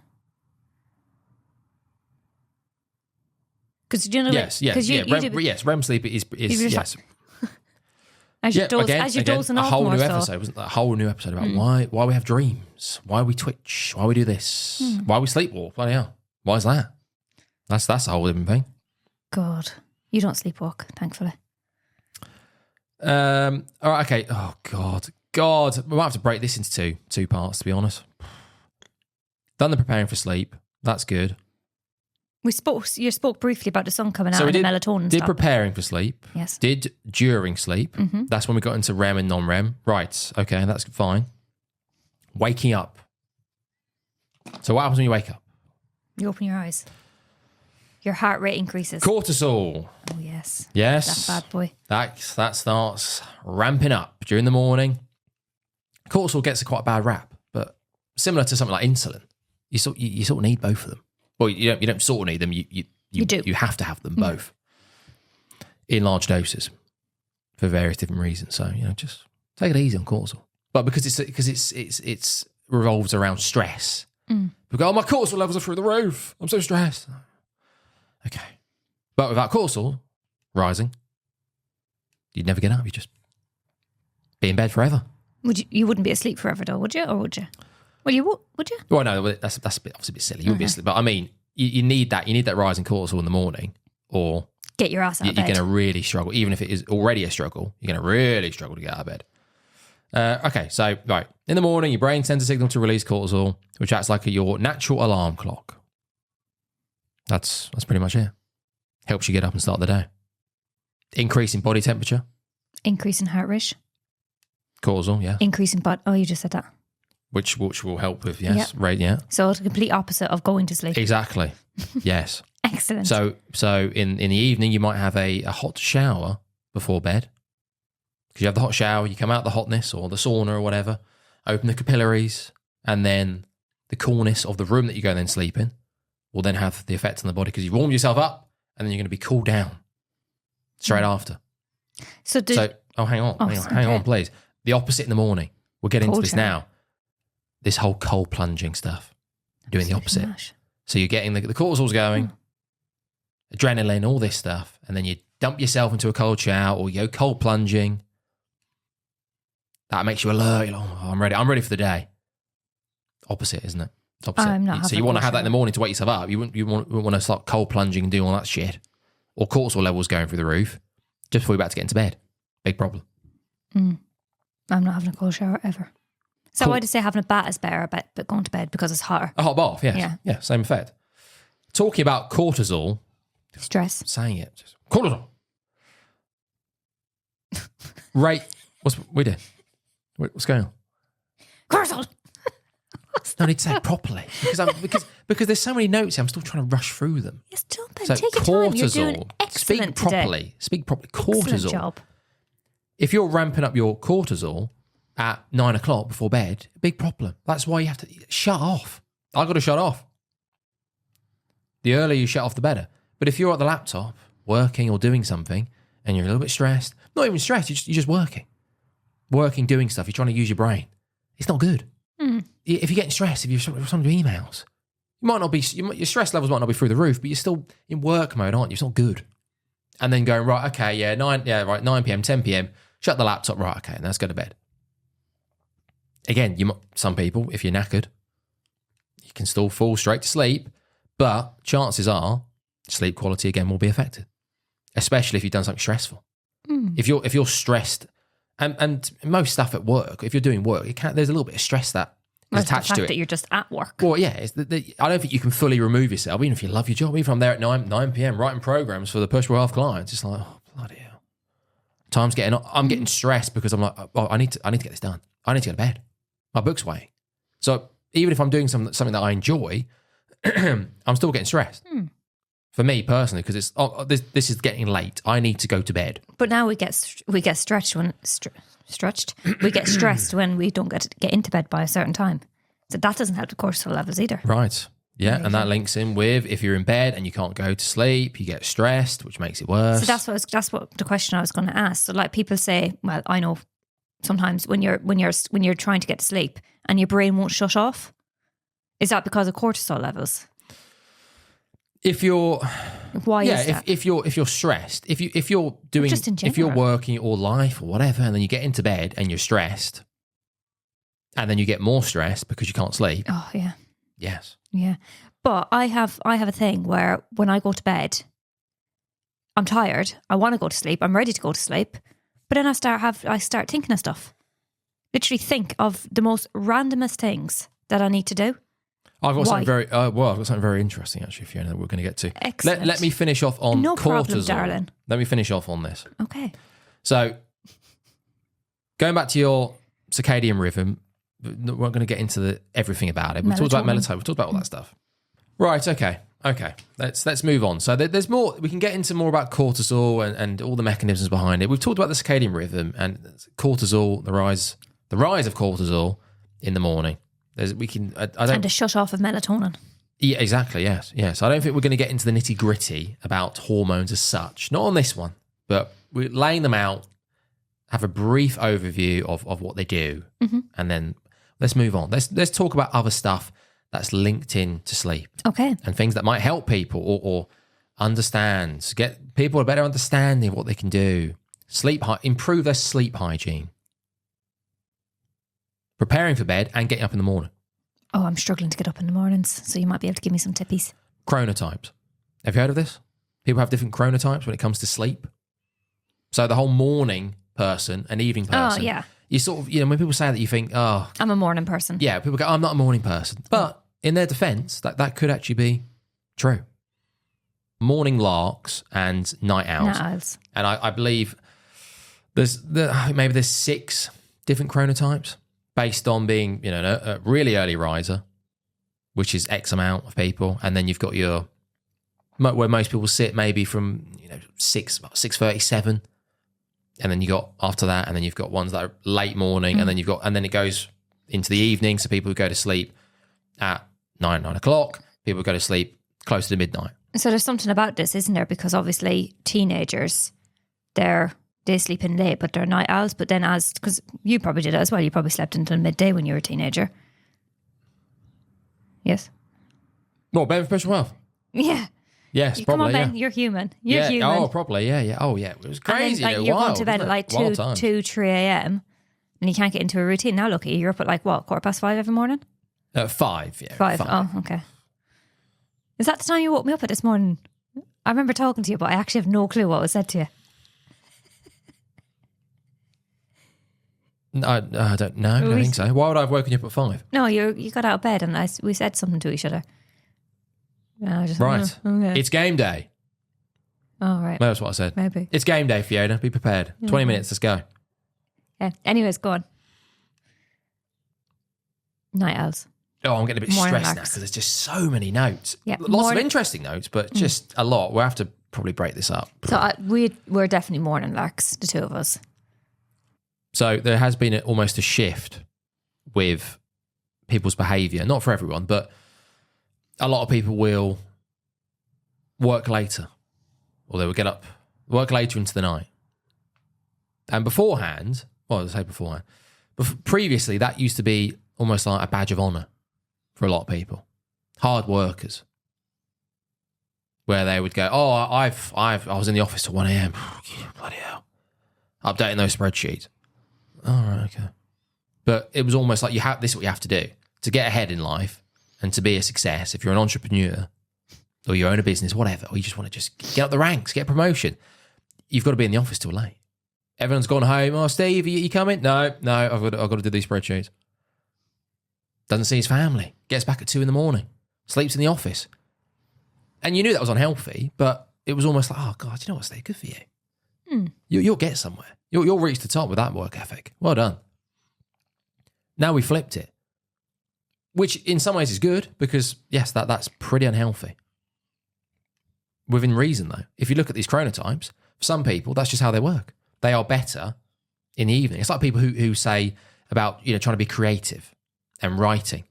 Because you know,
yes. REM sleep is yes.
As you're dozing off,
a whole new episode, wasn't that? A whole new episode about why we have dreams, why we twitch, why we do this, why we sleepwalk. Bloody hell, why is that? That's a whole different thing.
God, you don't sleepwalk, thankfully.
All right, okay. Oh God, we might have to break this into two parts, to be honest. Done the preparing for sleep. That's good.
You spoke briefly about the sun coming out
and
the melatonin.
Did preparing for sleep.
Yes.
Did during sleep.
Mm-hmm.
That's when we got into REM and non-REM. Right. Okay, that's fine. Waking up. So what happens when you wake up?
You open your eyes. Your heart rate increases.
Cortisol.
Oh, yes.
Yes.
That bad boy.
That starts ramping up during the morning. Cortisol gets quite a bad rap, but similar to something like insulin, you sort of need both of them. Well, you don't sort of need them. You do. You have to have them both in large doses for various different reasons. So just take it easy on cortisol. But because it's revolves around stress. We go, oh, my cortisol levels are through the roof. I'm so stressed. Okay, but without cortisol rising, you'd never get up. You just be in bed forever.
You wouldn't be asleep forever, though, would you? Or would you? Well, you would you?
Well, no, that's obviously a bit silly. You wouldn't be asleep, but I mean, you need that. You need that rising cortisol in the morning, or
get your ass out of bed.
You're going to really struggle, even if it is already a struggle. You're going to really struggle to get out of bed. Okay, so right in the morning, your brain sends a signal to release cortisol, which acts like your natural alarm clock. That's pretty much it. Helps you get up and start the day. Increase in body temperature.
Increase in heart rate.
Cortisol, yeah.
Increase in oh, you just said that.
Which will help with, yes, right, yeah.
So it's the complete opposite of going to sleep.
Exactly, yes.
Excellent.
So in the evening, you might have a hot shower before bed. Because you have the hot shower, you come out the hotness or the sauna or whatever, open the capillaries, and then the coolness of the room that you go and then sleep in will then have the effect on the body because you've warmed yourself up and then you're going to be cooled down straight after. Hang on, please. The opposite in the morning. We'll get into this now. This whole cold plunging stuff. Doing the opposite. So you're getting the cortisol's going, adrenaline, all this stuff, and then you dump yourself into a cold shower or you go cold plunging. That makes you alert. You're like, oh, I'm ready for the day. Opposite, isn't it? It's opposite.
I'm not
so you want to have that in the morning to wake yourself up. You wouldn't want to start cold plunging and doing all that shit. Or cortisol levels going through the roof just before you're about to get into bed. Big problem.
I'm not having a cold shower ever. So I'd say having a bath is better, but going to bed because it's hotter.
A hot bath, yes. Yeah, same effect. Talking about cortisol.
Stress.
Saying it. Just, cortisol. Right. What's we doing? What's going on?
Cortisol.
No, I need to say it properly because there's so many notes here, I'm still trying to rush through them.
Yes, don't Ben.
So
Take your time. You're doing
cortisol.
excellent
Speak properly. Speak properly.
Excellent
Cortisol.
job.
If you're ramping up your cortisol at 9 o'clock before bed, big problem. That's why you have to shut off. I've got to shut off. The earlier you shut off, the better. But if you're at the laptop working or doing something and you're a little bit stressed, not even stressed, you're just working, doing stuff. You're trying to use your brain. It's not good. If you're getting stressed, if you're responding to emails, you might not be. Your stress levels might not be through the roof, but you're still in work mode, aren't you? It's not good. And then going right, okay, 9 p.m., 10 p.m. Shut the laptop, right? Okay, and let's go to bed. Again, some people, if you're knackered, you can still fall straight to sleep, but chances are sleep quality again will be affected, especially if you've done something stressful. If you're stressed, and most stuff at work, if you're doing work, there's a little bit of stress that is attached to it.
That you're just at work.
Well, yeah, I don't think you can fully remove yourself, even if you love your job. Even if I'm there at 9 p.m. writing programs for the push for half clients, it's like, oh, bloody hell. I'm getting stressed because I'm like, oh, I need to get this done. I need to go to bed. My book's waiting. So even if I'm doing something that I enjoy, I'm still getting stressed. For me personally, because it's this is getting late. I need to go to bed.
But now we get stretched when stretched. We get stressed when we don't get into bed by a certain time. So that doesn't help the cortisol levels either.
Right. Yeah, and that links in with if you're in bed and you can't go to sleep, you get stressed, which makes it worse.
So that's what the question I was going to ask. So like people say, well, I know sometimes when you're trying to get to sleep and your brain won't shut off, is that because of cortisol levels?
If you're
is that?
if you're stressed, if you're doing
just in
if you're
general.
working all life or whatever, and then you get into bed and you're stressed, and then you get more stressed because you can't sleep.
Oh yeah.
Yes.
Yeah. But I have a thing where when I go to bed, I'm tired, I want to go to sleep, I'm ready to go to sleep, but then I start thinking of stuff. Literally think of the most randomest things that I need to do.
I've got something I've got something very interesting actually, Fiona, that we're going to get to.
Excellent.
Let me finish off on
No
cortisol.
problem, darling.
Let me finish off on this.
Okay.
So, going back to your circadian rhythm, we're going to get into everything about it. We've talked about melatonin. We've talked about all that stuff. Right. Okay. Let's move on. So there's more. We can get into more about cortisol and all the mechanisms behind it. We've talked about the circadian rhythm and cortisol, the rise of cortisol in the morning.
And a shut off of melatonin.
Yeah, exactly. Yes. I don't think we're going to get into the nitty gritty about hormones as such. Not on this one, but we're laying them out. Have a brief overview of what they do, and then let's move on. Let's talk about other stuff that's linked in to sleep.
Okay.
And things that might help people or understand, get people a better understanding of what they can do. Improve their sleep hygiene. Preparing for bed and getting up in the morning.
Oh, I'm struggling to get up in the mornings, so you might be able to give me some tippies.
Chronotypes. Have you heard of this? People have different chronotypes when it comes to sleep. So the whole morning person and evening person.
Oh, yeah.
You sort of, when people say that, you think, oh.
I'm a morning person.
Yeah, people go, I'm not a morning person. But in their defense, that could actually be true. Morning larks and night owls. And I believe there's 6 different chronotypes based on being, a really early riser, which is X amount of people. And then you've got where most people sit maybe from, 6:37. And then you got after that, and then you've got ones that are late morning, and then it goes into the evening. So people who go to sleep at 9 o'clock, people who go to sleep close to midnight.
So there's something about this, isn't there? Because obviously teenagers, they sleep in late, but they're night owls. But then because you probably did it as well, you probably slept until midday when you were a teenager. Yes.
What, Ben for Special Health?
Yeah.
Yes,
Come
probably.
on, Ben,
yeah.
you're human. You're human.
Oh, probably. Yeah. Oh, yeah. It was crazy.
And then, you're going to bed at 2, 3 a.m. and you can't get into a routine. Now look at you. You're up at 5:15 every morning?
5, yeah.
5. Oh, okay. Is that the time you woke me up at this morning? I remember talking to you, but I actually have no clue what was said to you.
No, I don't know. I don't think so. Why would I have woken you up at 5?
No, you got out of bed and we said something to each other.
Right.
Okay.
It's game day.
Oh, right.
That's what I said.
Maybe.
It's game day, Fiona. Be prepared. 20 minutes. Let's go.
Yeah. Anyways, go on. Night owls.
Oh, I'm getting a bit
Morning
stressed now
larks.
because there's just so many notes.
Yeah,
Lots of interesting notes, but just a lot. We'll have to probably break this up.
So we're definitely morning larks, the two of us.
So there has been almost a shift with people's behaviour. Not for everyone, but a lot of people will work later, or they will get up, work later into the night. And beforehand, well, I say beforehand, previously that used to be almost like a badge of honour for a lot of people, hard workers, where they would go, "Oh, I was in the office till 1 a.m. Bloody hell, updating those spreadsheets." All right, okay. But it was almost like this is what you have to do to get ahead in life and to be a success. If you're an entrepreneur or you own a business, whatever, or you just want to just get up the ranks, get a promotion, you've got to be in the office till late. Everyone's gone home. Oh, Steve, are you coming? No, I've got to do these spreadsheets. Doesn't see his family. Gets back at 2 a.m. Sleeps in the office. And you knew that was unhealthy, but it was almost like, oh, God, you know what, Steve? Good for you. You'll get somewhere. You'll reach the top with that work ethic. Well done. Now we flipped it, which in some ways is good because, yes, that's pretty unhealthy. Within reason, though. If you look at these chronotypes, for some people, that's just how they work. They are better in the evening. It's like people who say about, trying to be creative and writing.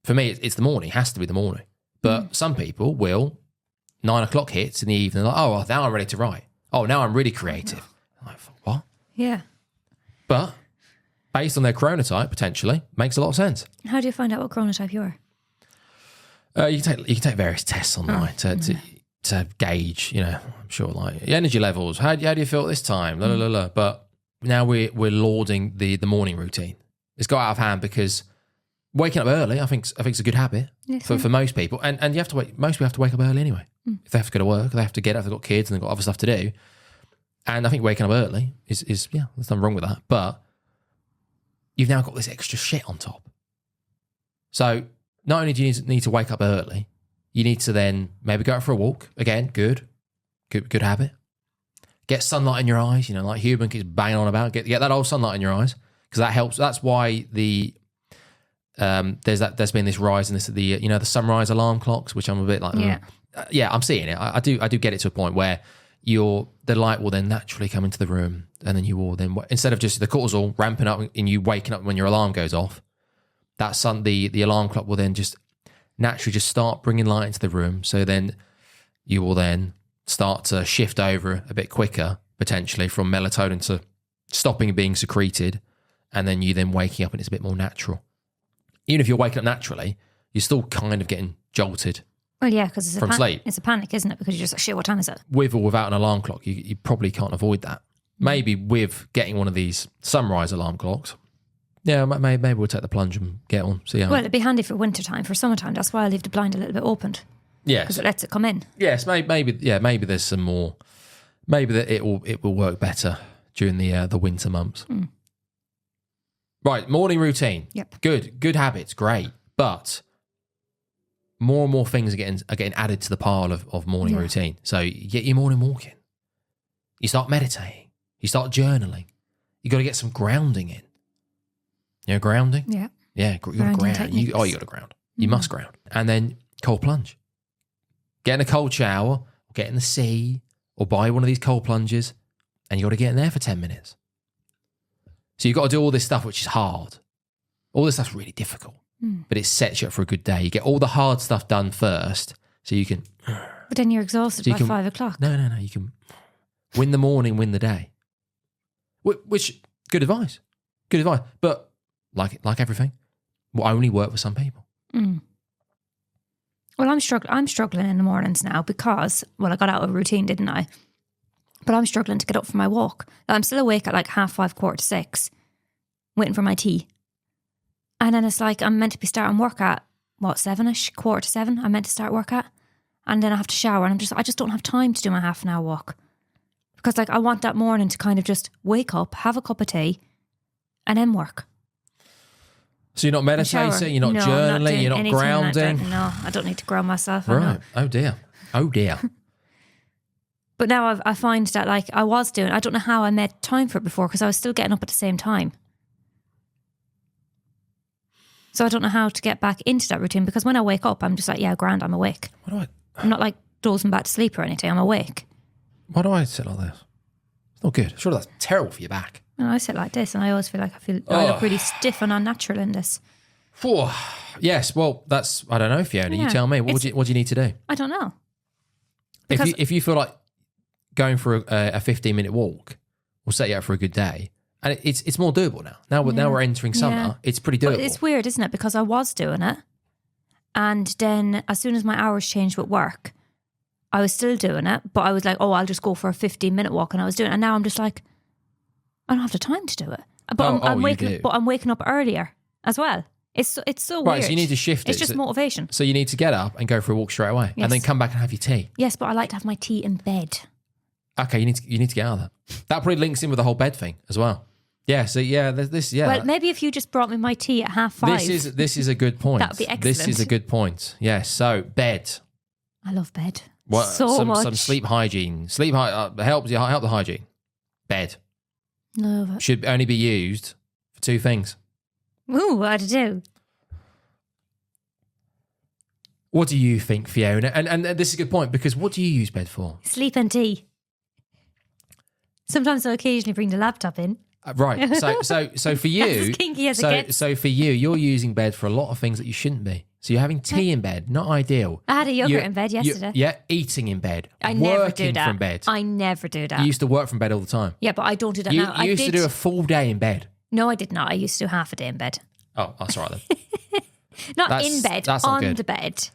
For me, it's the morning. It has to be the morning. But some people will, 9 o'clock hits in the evening, like, oh, well, now I'm ready to write. Oh, now I'm really creative. I'm like, what?
Yeah.
But based on their chronotype, potentially, makes a lot of sense.
How do you find out what chronotype you are?
You can take various tests online to gauge, I'm sure, like energy levels. How do you feel at this time? But now we're lauding the morning routine. It's got out of hand because waking up early, I think it's a good habit for most people. And you have to most people have to wake up early anyway. If they have to go to work, they have to get up, they've got kids and they've got other stuff to do. And I think waking up early is there's nothing wrong with that. But you've now got this extra shit on top. So not only do you need to wake up early, you need to then maybe go out for a walk. Again, good habit. Get sunlight in your eyes, like Human keeps banging on about. Get that old sunlight in your eyes because that helps. That's why there's been this rise in the sunrise alarm clocks, which I'm a bit like, I'm seeing it. I do get it to a point where the light will then naturally come into the room, and then you will then, instead of just the cortisol ramping up and you waking up when your alarm goes off, the alarm clock will then just naturally just start bringing light into the room. So then you will then start to shift over a bit quicker, potentially from melatonin to stopping being secreted, and then you then waking up and it's a bit more natural. Even if you're waking up naturally, you're still kind of getting jolted.
Well, yeah, because
from sleep.
It's a panic, isn't it? Because you're just like, shit, what time is it?
With or without an alarm clock, you probably can't avoid that. Maybe with getting one of these sunrise alarm clocks, maybe we'll take the plunge and get one.
Well, it'd be handy for winter time. For summertime, that's why I leave the blind a little bit opened.
Yes,
because it lets it come in.
Yes, maybe there's some more. Maybe that it will work better during the winter months. Right, morning routine.
Yep.
Good habits, great. But more and more things are getting added to the pile of morning routine. So you get your morning walking. You start meditating. You start journaling. You got to get some grounding in. Grounding?
Yeah.
Yeah, you got to ground. You got to ground. You must ground. And then cold plunge. Get in a cold shower, or get in the sea, or buy one of these cold plunges, and you got to get in there for 10 minutes. So you've got to do all this stuff, which is hard. All this stuff's really difficult, but it sets you up for a good day. You get all the hard stuff done first, so you can...
But then you're exhausted by 5 o'clock.
No. You can win the morning, win the day. Which, good advice. Good advice. But like everything, will only work for some people.
Well, I'm struggling in the mornings now because, I got out of a routine, didn't I? But I'm struggling to get up for my walk. I'm still awake at like 5:30, 5:45, waiting for my tea. And then it's like I'm meant to be starting work at, 7ish, 6:45, I'm meant to start work at. And then I have to shower and I just don't have time to do my half an hour walk. Because I want that morning to kind of just wake up, have a cup of tea, and then work.
So you're not meditating, you're not journaling, you're not grounding?
I don't need to ground myself.
Right. Oh dear.
But now I find that I was doing, I don't know how I made time for it before because I was still getting up at the same time. So I don't know how to get back into that routine because when I wake up, I'm just like, yeah, grand, I'm awake. I'm not like dozing back to sleep or anything. I'm awake.
Why do I sit like this? It's not good. Sure, that's terrible for your back.
And I sit like this and I always feel like I look really stiff and unnatural in this.
Yes, well, that's, I don't know, Fiona.
Yeah.
You tell me. What do you need to do?
I don't know.
If you feel like going for a 15-minute walk will set you up for a good day, and it's more doable now. Now we're entering summer.
Yeah.
It's pretty doable.
But it's weird, isn't it? Because I was doing it, and then as soon as my hours changed with work, I was still doing it. But I was like, oh, I'll just go for a 15-minute walk, and I was doing it. And now I'm just like, I don't have the time to do it. But I'm waking up earlier as well. It's so weird.
Right, so you need to shift it.
It's just motivation.
So you need to get up and go for a walk straight away, and then come back and have your tea.
Yes, but I like to have my tea in bed.
Okay, you need to get out of that. That probably links in with the whole bed thing as well. Yeah, so this.
Well, maybe if you just brought me my tea at 5:30.
This is a good point.
That would be excellent.
This is a good point. Yes, so bed.
I love bed
Much.
some
sleep hygiene. Sleep help the hygiene. Bed.
Love it.
Should only be used for two things.
Ooh, what to do?
What do you think, Fiona? And this is a good point because what do you use bed for?
Sleep and tea. Sometimes I occasionally bring the laptop in.
Right. So for you,
That's as kinky as it gets.
So for you, you're using bed for a lot of things that you shouldn't be. So you're having tea in bed, not ideal.
I had a yogurt in bed yesterday.
Eating in bed.
I never
working
do that.
from bed.
I never do that.
You used to work from bed all the time.
Yeah, but I don't do that
You
now.
used to do a full day in bed.
No, I did not. I used to do half a day in bed.
Oh, that's all right then.
Not in bed,
that's not
on
good.
the bed.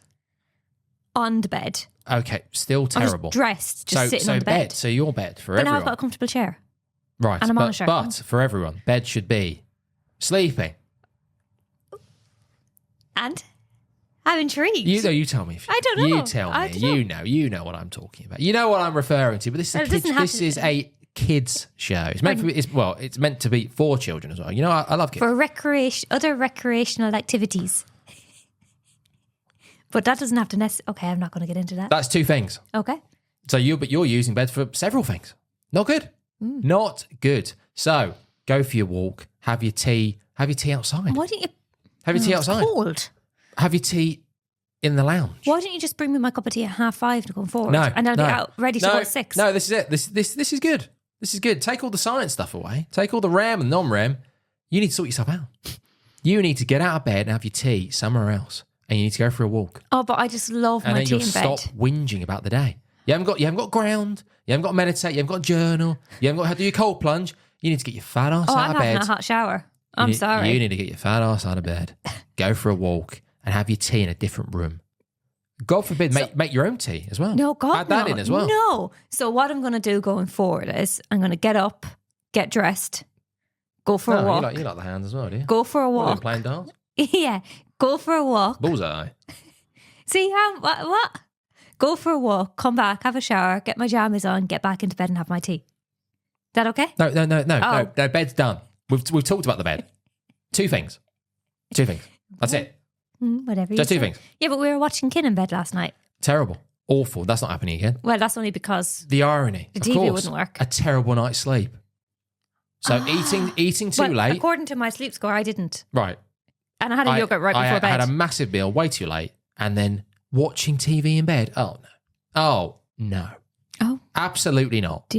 On the bed.
Okay, still terrible.
I was dressed, just sitting on the bed.
So your bed for
But
everyone.
now I've got a comfortable chair.
Right,
and I'm on a shirt.
But for everyone, bed should be sleeping.
And? I'm intrigued.
You tell me.
I don't know.
You tell me. You know what I'm talking about. You know what I'm referring to. But this is a kids show. It's meant it's meant to be for children as well. You know, I love kids.
For other recreational activities. But that doesn't have to okay, I'm not going to get into that.
That's two things.
Okay.
So you're using bed for several things. Not good. Not good. So go for your walk. Have your tea. Have your tea outside.
Why didn't you?
Have your tea outside.
It's cold.
Have your tea in the lounge.
Why didn't you just bring me my cup of tea at 5:30 to go forward?
No,
and I'll be out ready to go at 6.
No, this is it. This is good. This is good. Take all the science stuff away. Take all the REM and non-REM. You need to sort yourself out. You need to get out of bed and have your tea somewhere else, and you need to go for a walk.
Oh, but I just love my tea in bed.
And then you'll stop whinging about the day. You haven't got ground. You haven't got to meditate. You haven't got to journal. You haven't got to do your cold plunge. You need to get your fat ass out of bed.
I'm having a hot shower. I'm sorry.
You need to get your fat ass out of bed. Go for a walk and have your tea in a different room. God forbid, make your own tea as well.
No, God,
add that in as well.
No. So what I'm going to do going forward is I'm going to get up, get dressed, go for a walk.
You like the hands as well, do you?
Go for a walk.
Playing darts?
Yeah, go for a walk.
Bullseye.
See how what? Go for a walk, come back, have a shower, get my jammies on, get back into bed and have my tea. Is that okay?
No. No, bed's done. We've talked about the bed. Two things. That's it.
Whatever.
Just two things.
Yeah, but we were watching Kin in bed last night.
Terrible. Awful. That's not happening again.
Well, that's only because
the irony.
The
of
TV
course,
wouldn't work.
A terrible night's sleep. So eating too late.
According to my sleep score, I didn't.
Right.
And I had a yogurt right before bed.
I had a massive meal way too late and then watching TV in bed. Oh, no. Oh, no.
Oh.
Absolutely not.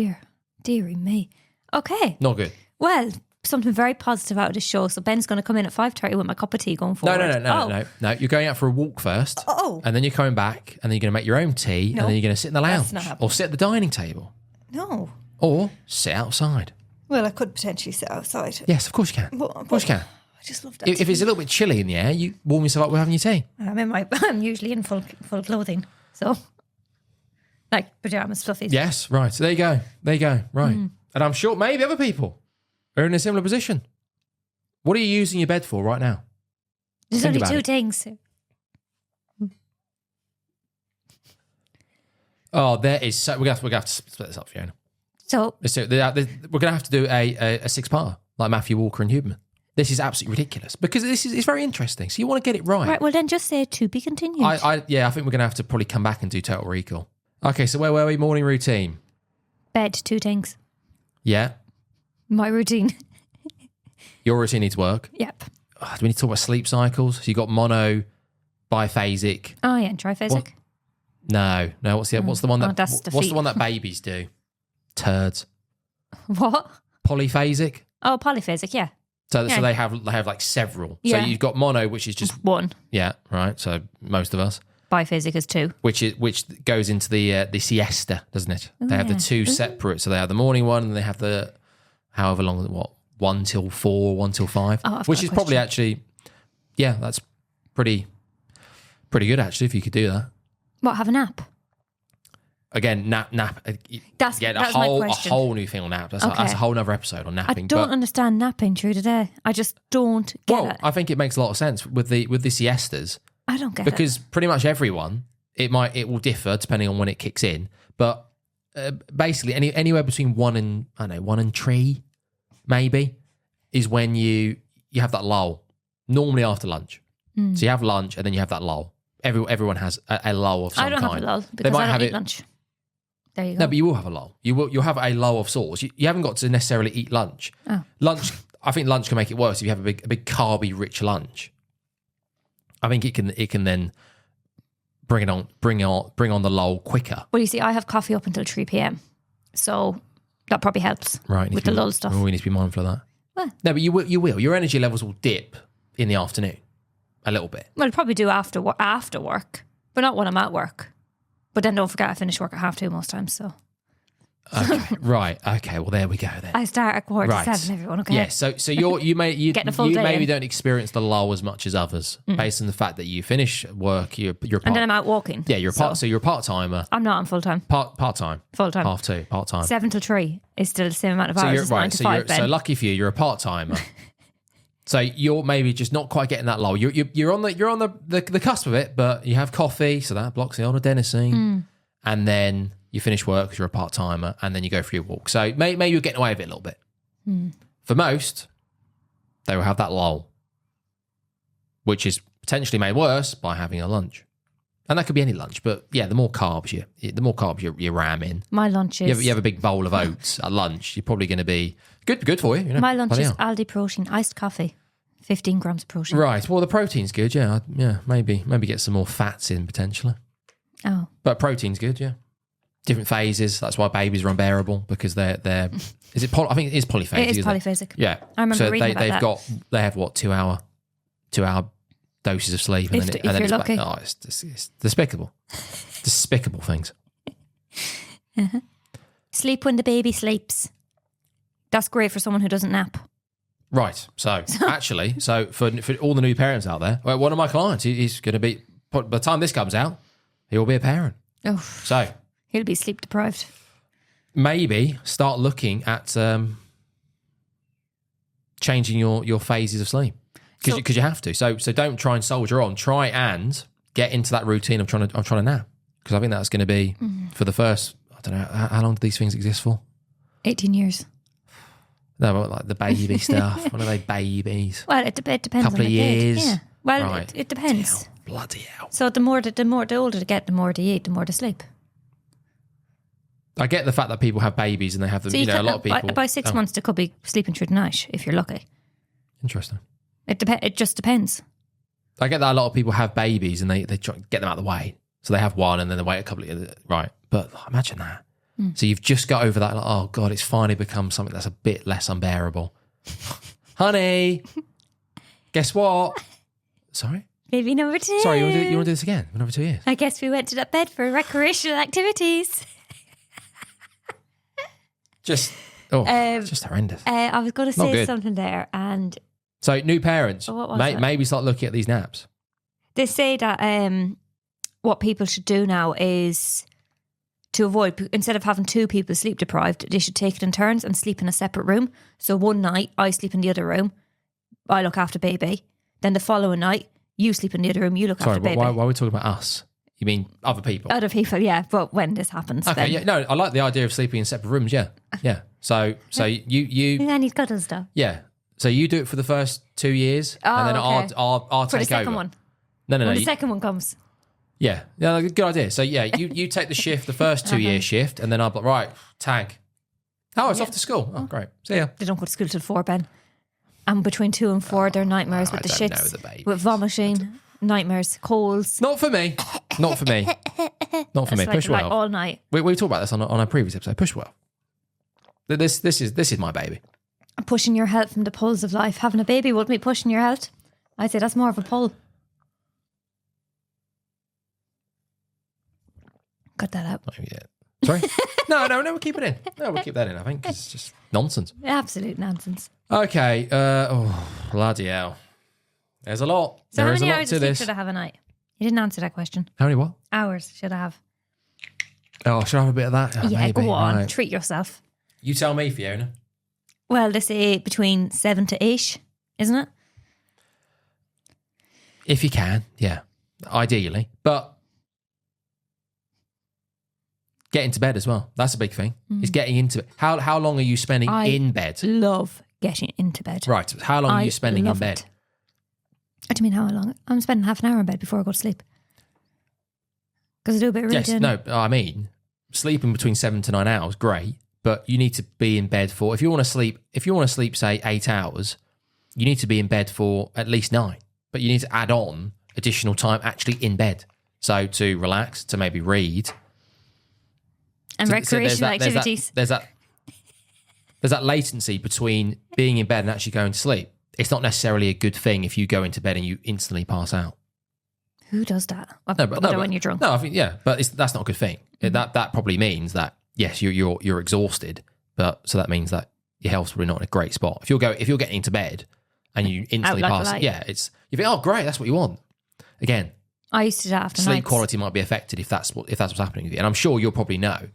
Dearie me. Okay.
Not good.
Well, something very positive out of this show. So Ben's going to come in at 5:30 with my cup of tea going forward.
No. You're going out for a walk first.
Oh.
And then you're coming back and then you're going to make your own tea and then you're going to sit in the lounge or sit at the dining table.
No.
Or sit outside.
Well, I could potentially sit outside.
Yes, of course you can. Of course you can.
I just love that.
If it's a little bit chilly in the air, you warm yourself up with having your tea.
I'm usually in full clothing. So, like pajamas, fluffies.
Yes, right. So there you go. Right. And I'm sure maybe other people are in a similar position. What are you using your bed for right now?
There's only two things.
Oh, there is so... We're going to have to split this up, Fiona.
So...
We're going to have to do a six-parter, like Matthew Walker and Huberman. This is absolutely ridiculous because it's very interesting. So you want to get it right.
Right, well then just say to be continued.
I think we're going to have to probably come back and do Total Recall. Okay, so where were we? Morning routine.
Bed, two things.
Yeah.
My routine.
Your routine needs work.
Yep.
do we need to talk about sleep cycles? So you got mono, biphasic.
Oh yeah, and triphasic.
What? No. What's the one that?
that's the
what's
feet.
the one that babies do? Turds.
What?
Polyphasic.
Oh, polyphasic. Yeah.
So
Yeah.
they have like several.
Yeah.
So you've got mono, which is just
One.
yeah, right. So most of us,
Biphasic is 2.
which goes into the siesta, doesn't it? They have the
yeah.
2 separate. So they have the morning one, and they have the however long 1 till 4, 1 till 5,
Oh, I've
which
got a
is probably
question.
actually that's pretty good actually if you could do that.
What? Have a nap?
Again, nap.
That's
Again,
that's
a
my
whole
question.
new thing on nap. That's
Okay.
a whole nother episode on
I
napping.
don't
but,
understand napping through the day. I just don't get it.
I think it makes a lot of sense with the siestas
I don't get it.
because pretty much everyone it will differ depending on when it kicks in, but basically anywhere between 1 and 3 maybe is when you have that lull. Normally after lunch, so you have lunch and then you have that lull. Everyone has a lull of some
I don't
kind.
have a lull
They
because
might
I don't
have
eat
it.
lunch. There you go.
No, but you will have a lull. You'll have a lull of sorts. You haven't got to necessarily eat lunch.
Oh.
Lunch, I think lunch can make it worse if you have a big carby rich lunch. I think it can then bring on the lull quicker.
Well, you see, I have coffee up until 3 p.m. So that probably helps
Right.
with the lull stuff.
We need to be mindful of that.
Well.
No, but you will. Your energy levels will dip in the afternoon a little bit.
Well, I'll probably do after work, but not when I'm at work. But then don't forget I finish work at 2:30 most times. So
Okay. Right. Okay. Well, there we go then.
I start at 6:45,
Right.
everyone, okay?
Yeah, so you
Getting a full day
maybe
in.
don't experience the lull as much as others based on the fact that you finish work. You're part,
And then I'm out walking.
yeah, you're so you're a part timer,
I'm not on full time.
part time,
Full time.
2:30, part time.
7 till 3 is still the same amount of
So
hours
you're
as 9
right.
to
So
5,
you're
Ben.
so lucky for you. You're a part timer. So you're maybe just not quite getting that lull. You're on the cusp of it, but you have coffee, so that blocks the old adenosine, and then you finish work because you're a part timer, and then you go for your walk. So maybe you're getting away with it a little bit. For most, they will have that lull, which is potentially made worse by having a lunch, and that could be any lunch. But yeah, the more carbs you ram in.
My lunch is...
You have a big bowl of oats at lunch. You're probably going to be good for you. You know,
My lunch
bloody
is
hell.
Aldi protein, iced coffee, 15 grams of protein.
Right. Well, the protein's good. Yeah. Maybe get some more fats in potentially,
Oh,
but protein's good. Yeah. Different phases. That's why babies are unbearable because they're. Is it? I think it is polyphasic.
it is
isn't
polyphasic.
Yeah.
I remember
so
reading about that.
they have what 2 hour doses of sleep, and
If
then
you're
it's
lucky.
back. Oh, it's despicable. Despicable things.
Sleep when the baby sleeps. That's great for someone who doesn't nap.
Right. So actually, for all the new parents out there, well, one of my clients, he's going to be. By the time this comes out, he will be a parent.
Oh,
So
he'll be sleep deprived.
maybe start looking at changing your phases of sleep because you have to. So don't try and soldier on. Try and get into that routine of trying to nap because I think that's going to be for the first. I don't know how long do these things exist for.
18 years.
No, but like the baby stuff. What are they, babies?
Well, it depends
Couple
on
of
the kid.
years.
Yeah. Well,
Right.
it depends.
Hell, bloody hell.
So the older they get, the more they eat, the more they sleep.
I get the fact that people have babies and they have them.
So
You know, a
can't-
lot of people.
by 6 months, they could be sleeping through the night if you're lucky.
Interesting.
It just depends.
I get that a lot of people have babies and they try to get them out of the way. So they have one and then they wait a couple of years. Right. But imagine that. So you've just got over that. Like, oh, God, it's finally become something that's a bit less unbearable. Honey, guess what? Sorry?
Baby number 2.
Sorry, you want to do this again? For another 2 years?
I guess we went to that bed for recreational activities.
Just horrendous.
I was going to
Not
say
good.
something there, and
So new parents,
What was it?
maybe start looking at these naps.
they say that what people should do now is to avoid, instead of having 2 people sleep deprived, they should take it in turns and sleep in a separate room. So one night I sleep in the other room, I look after baby. Then the following night you sleep in the other room, you look
Sorry,
after
but
baby.
why are we talking about us? You mean other people?
Other people, yeah. But when this happens,
Okay,
then,
yeah, no, I like the idea of sleeping in separate rooms. Yeah. So you
I need cuddle stuff.
yeah. So you do it for the first 2 years,
Oh,
and then
okay.
I'll
For the
take
second
over.
one,
No,
when the
you-
second one comes.
yeah, good idea. So yeah, you take the shift, the first 2 year shift, and then I'll be like, right, tag. Oh, it's off to school. Oh, great. See ya.
They don't go to school till 4, Ben. And between 2 and 4, they're nightmares with the
I don't
shits,
know the babies.
with vomiting, nightmares, colds.
Not for me. Not for me. Not for me.
It's
Push
like
12.
all night.
We talked about this on a previous episode. Push 12. This is my baby.
Pushing your health from the pulls of life. Having a baby wouldn't be pushing your health. I'd say that's more of a pull. Cut that out.
Oh, yeah. Sorry? No, we'll keep it in. No, we'll keep that in, I think, 'cause it's just nonsense.
Absolute nonsense.
Okay. Bloody hell. There's a lot.
So
There
how
is a
many
lot
hours
to
of sleep
this.
should I have a night? You didn't answer that question.
How many what?
Hours should I have?
Oh, should I have a bit of that? Oh,
Yeah,
maybe.
go on.
Right.
Treat yourself.
You tell me, Fiona.
Well, they say between 7 to 8, isn't it?
If you can, yeah. Ideally. But get into bed as well. That's a big thing. Is getting into it. How long are you spending in bed?
Love getting into bed.
Right. How long are you spending in
love
bed?
it. What do you mean how long? I'm spending half an hour in bed before I go to sleep. Because I do a bit of reading.
Yes, no, I mean, sleeping between 7 to 9 hours, great. But you need to be in bed for, if you want to sleep, say 8 hours, you need to be in bed for at least 9. But you need to add on additional time actually in bed. So to relax, to maybe read.
And recreational activities.
There's that latency between being in bed and actually going to sleep. It's not necessarily a good thing if you go into bed and you instantly pass out.
Who does that? When you're drunk.
No, I think but that's not a good thing. That probably means that yes, you're exhausted, but so that means that your health's probably not in a great spot. If you're getting into bed and you instantly pass, you think, oh great, that's what you want. Again,
I used to do that after
sleep
nights.
quality might be affected if that's what's happening with you, and I'm sure you'll probably know.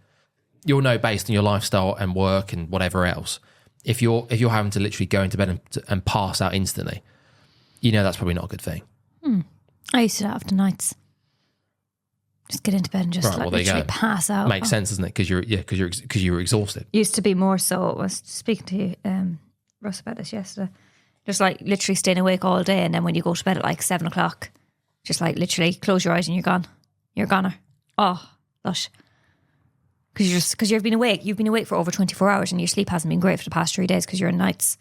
You'll know based on your lifestyle and work and whatever else. If you're having to literally go into bed and pass out instantly, you know that's probably not a good thing.
I used to do that after nights. Just get into bed and just literally pass out.
Makes sense, doesn't it? Because you were exhausted.
Used to be more so. I was speaking to Russ about this yesterday. Just like literally staying awake all day, and then when you go to bed at like 7 o'clock, just like literally close your eyes and you're gone. You're a goner. Oh, lush. Because you've been awake for over 24 hours and your sleep hasn't been great for the past 3 days because you're in nights.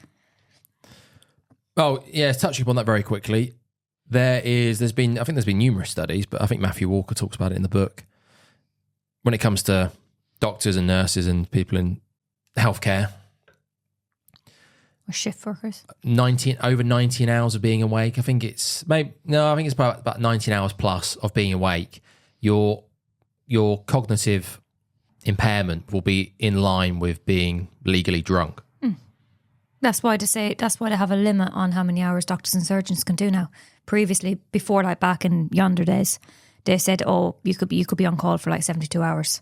Oh yeah, touching upon that very quickly. There's been numerous studies, but I think Matthew Walker talks about it in the book. When it comes to doctors and nurses and people in healthcare,
Or shift workers.
over 19 hours of being awake. I think it's about 19 hours plus of being awake. Your cognitive impairment will be in line with being legally drunk.
That's why they have a limit on how many hours doctors and surgeons can do now. Previously, before like back in yonder days, they said, "Oh, you could be on call for like 72 hours."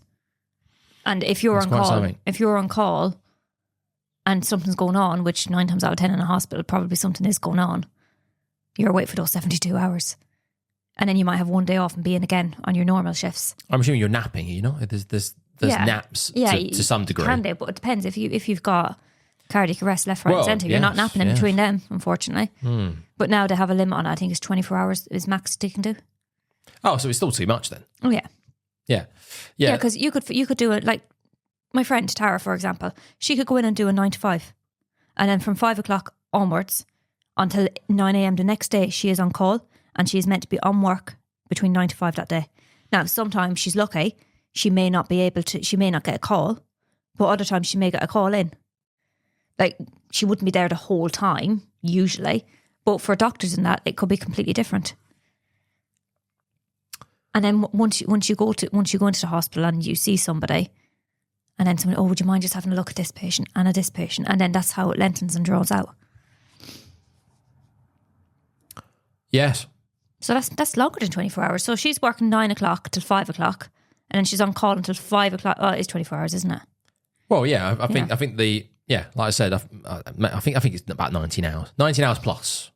And if you're on call, and something's going on, which 9 times out of 10 in a hospital, probably something is going on, you're awake for those 72 hours, and then you might have one day off and be in again on your normal shifts.
I'm assuming you're napping. You know, there's naps to some degree.
Can they? But it depends if you've got cardiac arrest left, right, and centre. You're not napping in between them, unfortunately. But now they have a limit on it. I think it's 24 hours is max they can do.
Oh, so it's still too much then?
Oh yeah.
Yeah.
Because you could do it like my friend Tara, for example. She could go in and do a 9 to 5, and then from 5 o'clock onwards until 9 a.m. the next day, she is on call, and she is meant to be on work between 9 to 5 that day. Now, sometimes she's lucky; she may not get a call, but other times she may get a call in. Like, she wouldn't be there the whole time, usually. But for doctors and that, it could be completely different. And then once you go into the hospital and you see somebody, and then someone, oh, would you mind just having a look at this patient and at this patient? And then that's how it lengthens and draws out.
Yes.
So that's longer than 24 hours. So she's working 9 o'clock till 5 o'clock, and then she's on call until 5 o'clock. Oh, it is 24 hours, isn't it?
Well, yeah, I think like I said, I think it's about 19 hours. 19 hours plus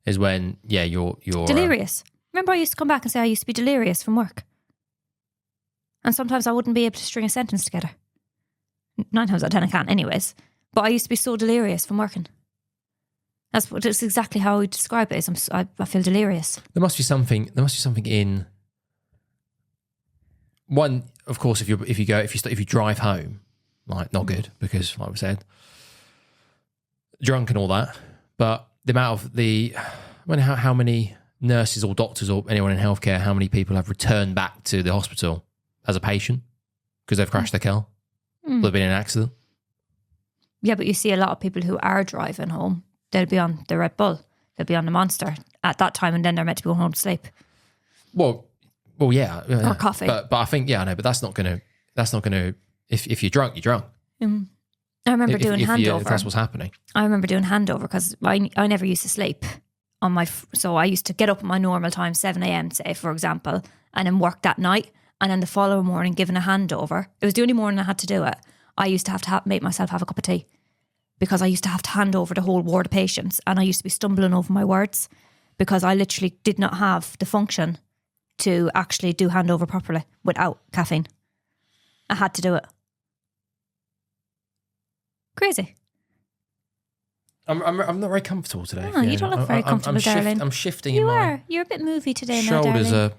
is when you're
delirious. Remember, I used to come back and say I used to be delirious from work, and sometimes I wouldn't be able to string a sentence together. 9 times out of 10 I can't, anyways. But I used to be so delirious from working. That's exactly how I would describe it. I feel delirious.
There must be something in one. Of course, if you drive home, like not good because, like we said, drunk and all that, but the amount of how many nurses or doctors or anyone in healthcare, how many people have returned back to the hospital as a patient because they've crashed their car, or they've been in an accident.
Yeah, but you see a lot of people who are driving home, they'll be on the Red Bull, they'll be on the Monster at that time, and then they're meant to be going home to sleep.
Well, yeah.
Or coffee.
But I think, I know, but that's not going to, if you're drunk, you're drunk.
I remember doing handover.
If that's what's happening.
I remember doing handover because I never used to sleep on so I used to get up at my normal time, 7 a.m, say, for example, and then work that night, and then the following morning giving a handover. It was the only morning I had to do it. I used to have to make myself have a cup of tea because I used to have to hand over the whole ward of patients, and I used to be stumbling over my words because I literally did not have the function to actually do handover properly without caffeine. I had to do it. Crazy.
I'm not very comfortable today.
Oh, you don't look very comfortable, darling.
I'm shifting
You
in my
are. You're a bit movie today, now,
shoulders
darling.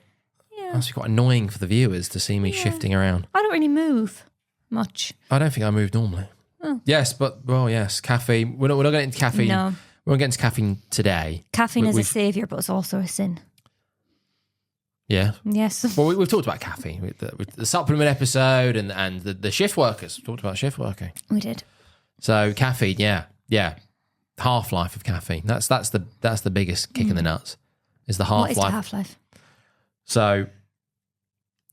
are actually quite annoying for the viewers to see me shifting around.
I don't really move much.
I don't think I move normally.
Oh.
Yes, yes, caffeine. We're not getting into caffeine.
No.
We're not getting into caffeine today.
Caffeine is a saviour, but it's also a sin.
Yeah.
Yes.
Well, we've talked about caffeine with the supplement episode and the shift workers. We talked about shift working.
We did.
So caffeine, yeah. Half-life of caffeine. That's the biggest kick in the nuts. Is the half-life.
What is the half-life?
So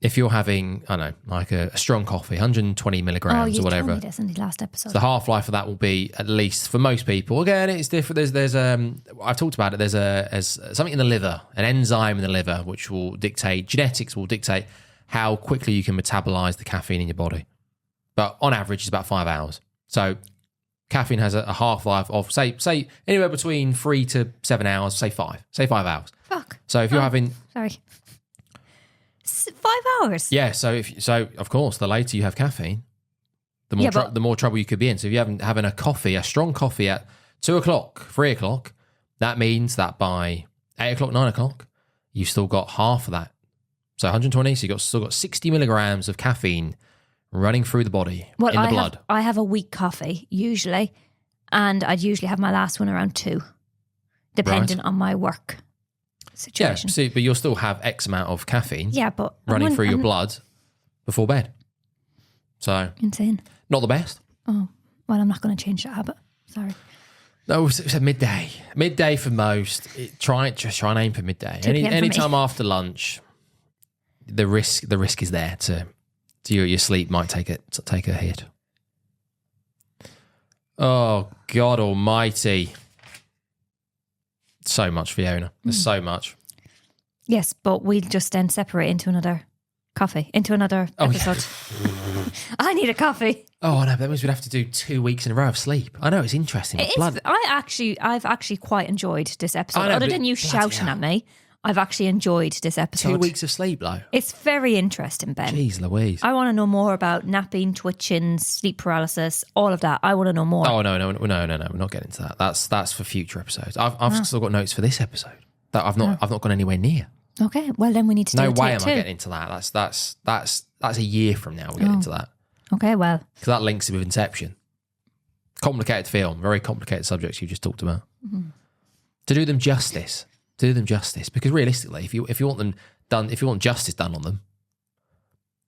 if you're having, I don't know, like a strong coffee, 120 milligrams or whatever.
Oh, you told me this in the last episode.
So the half-life of that will be, at least for most people, again, it's different. There's I've talked about it. There's something in the liver, an enzyme in the liver, which will dictate, genetics will dictate how quickly you can metabolize the caffeine in your body. But on average, it's about 5 hours. So caffeine has a half-life of, say anywhere between 3 to 7 hours, say 5 hours.
Fuck.
So if you're having...
Sorry. 5 hours?
Yeah, so of course, the later you have caffeine, the more trouble you could be in. So if you're having a strong coffee at 2 o'clock, 3 o'clock, that means that by 8 o'clock, 9 o'clock, you've still got half of that. So 120, so you've still got 60 milligrams of caffeine running through the body, in the blood.
I have a weak coffee, usually, and I'd usually have my last one around 2, depending on my work situation.
Yeah, but you'll still have X amount of caffeine running through your blood before bed. So
insane.
Not the best.
Oh, well, I'm not going to change that habit. Sorry.
No, it's a midday. Midday for most. Try and aim for midday. Any time after lunch, the risk is there to your sleep might take a hit. Oh God Almighty! So much, Fiona. There's so much.
Yes, but we'll just then separate into another episode.
Yeah.
I need a coffee.
Oh no, that means we'd have to do 2 weeks in a row of sleep. I know, it's interesting.
I've actually quite enjoyed this episode. Other than you shouting at me, I've actually enjoyed this episode.
2 weeks of sleep, though.
It's very interesting, Ben.
Jeez Louise.
I want to know more about napping, twitching, sleep paralysis, all of that. I want to know more.
Oh, no. We're not getting into that. That's for future episodes. I've still got notes for this episode that I've not gone anywhere near.
Okay, well then we need to do
no
it.
way am I getting into that. That's a year from now we'll get into that.
Okay, well.
Because that links with Inception. Complicated film, very complicated subjects you just talked about. Mm-hmm. To do them justice, because realistically, if you want them done, if you want justice done on them,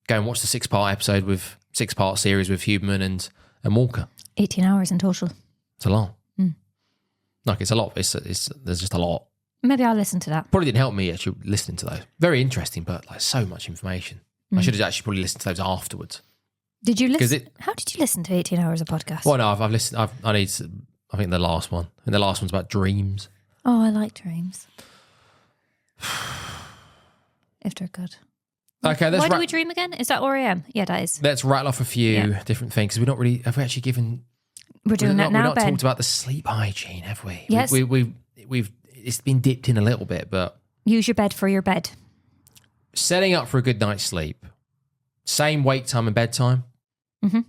go and watch the 6-part series with Huberman and Walker.
18 hours in total.
It's a lot. Like it's a lot. There's just a lot.
Maybe I'll listen to that.
Probably didn't help me actually listening to those. Very interesting, but like so much information. I should have actually probably listened to those afterwards.
Did you listen? How did you listen to 18 hours of podcast?
Well, no, I've listened. I think the last one. And the last one's about dreams.
Oh, I like dreams. If they're good.
Okay,
why do we dream again? Is that REM? Yeah, that is.
Let's rattle off a few different things because have we actually given?
We're doing that now, Ben.
We've not talked about the sleep hygiene, have we?
Yes.
We've it's been dipped in a little bit, but
use your bed for your bed.
Setting up for a good night's sleep. Same wake time and bedtime. Mm-hmm.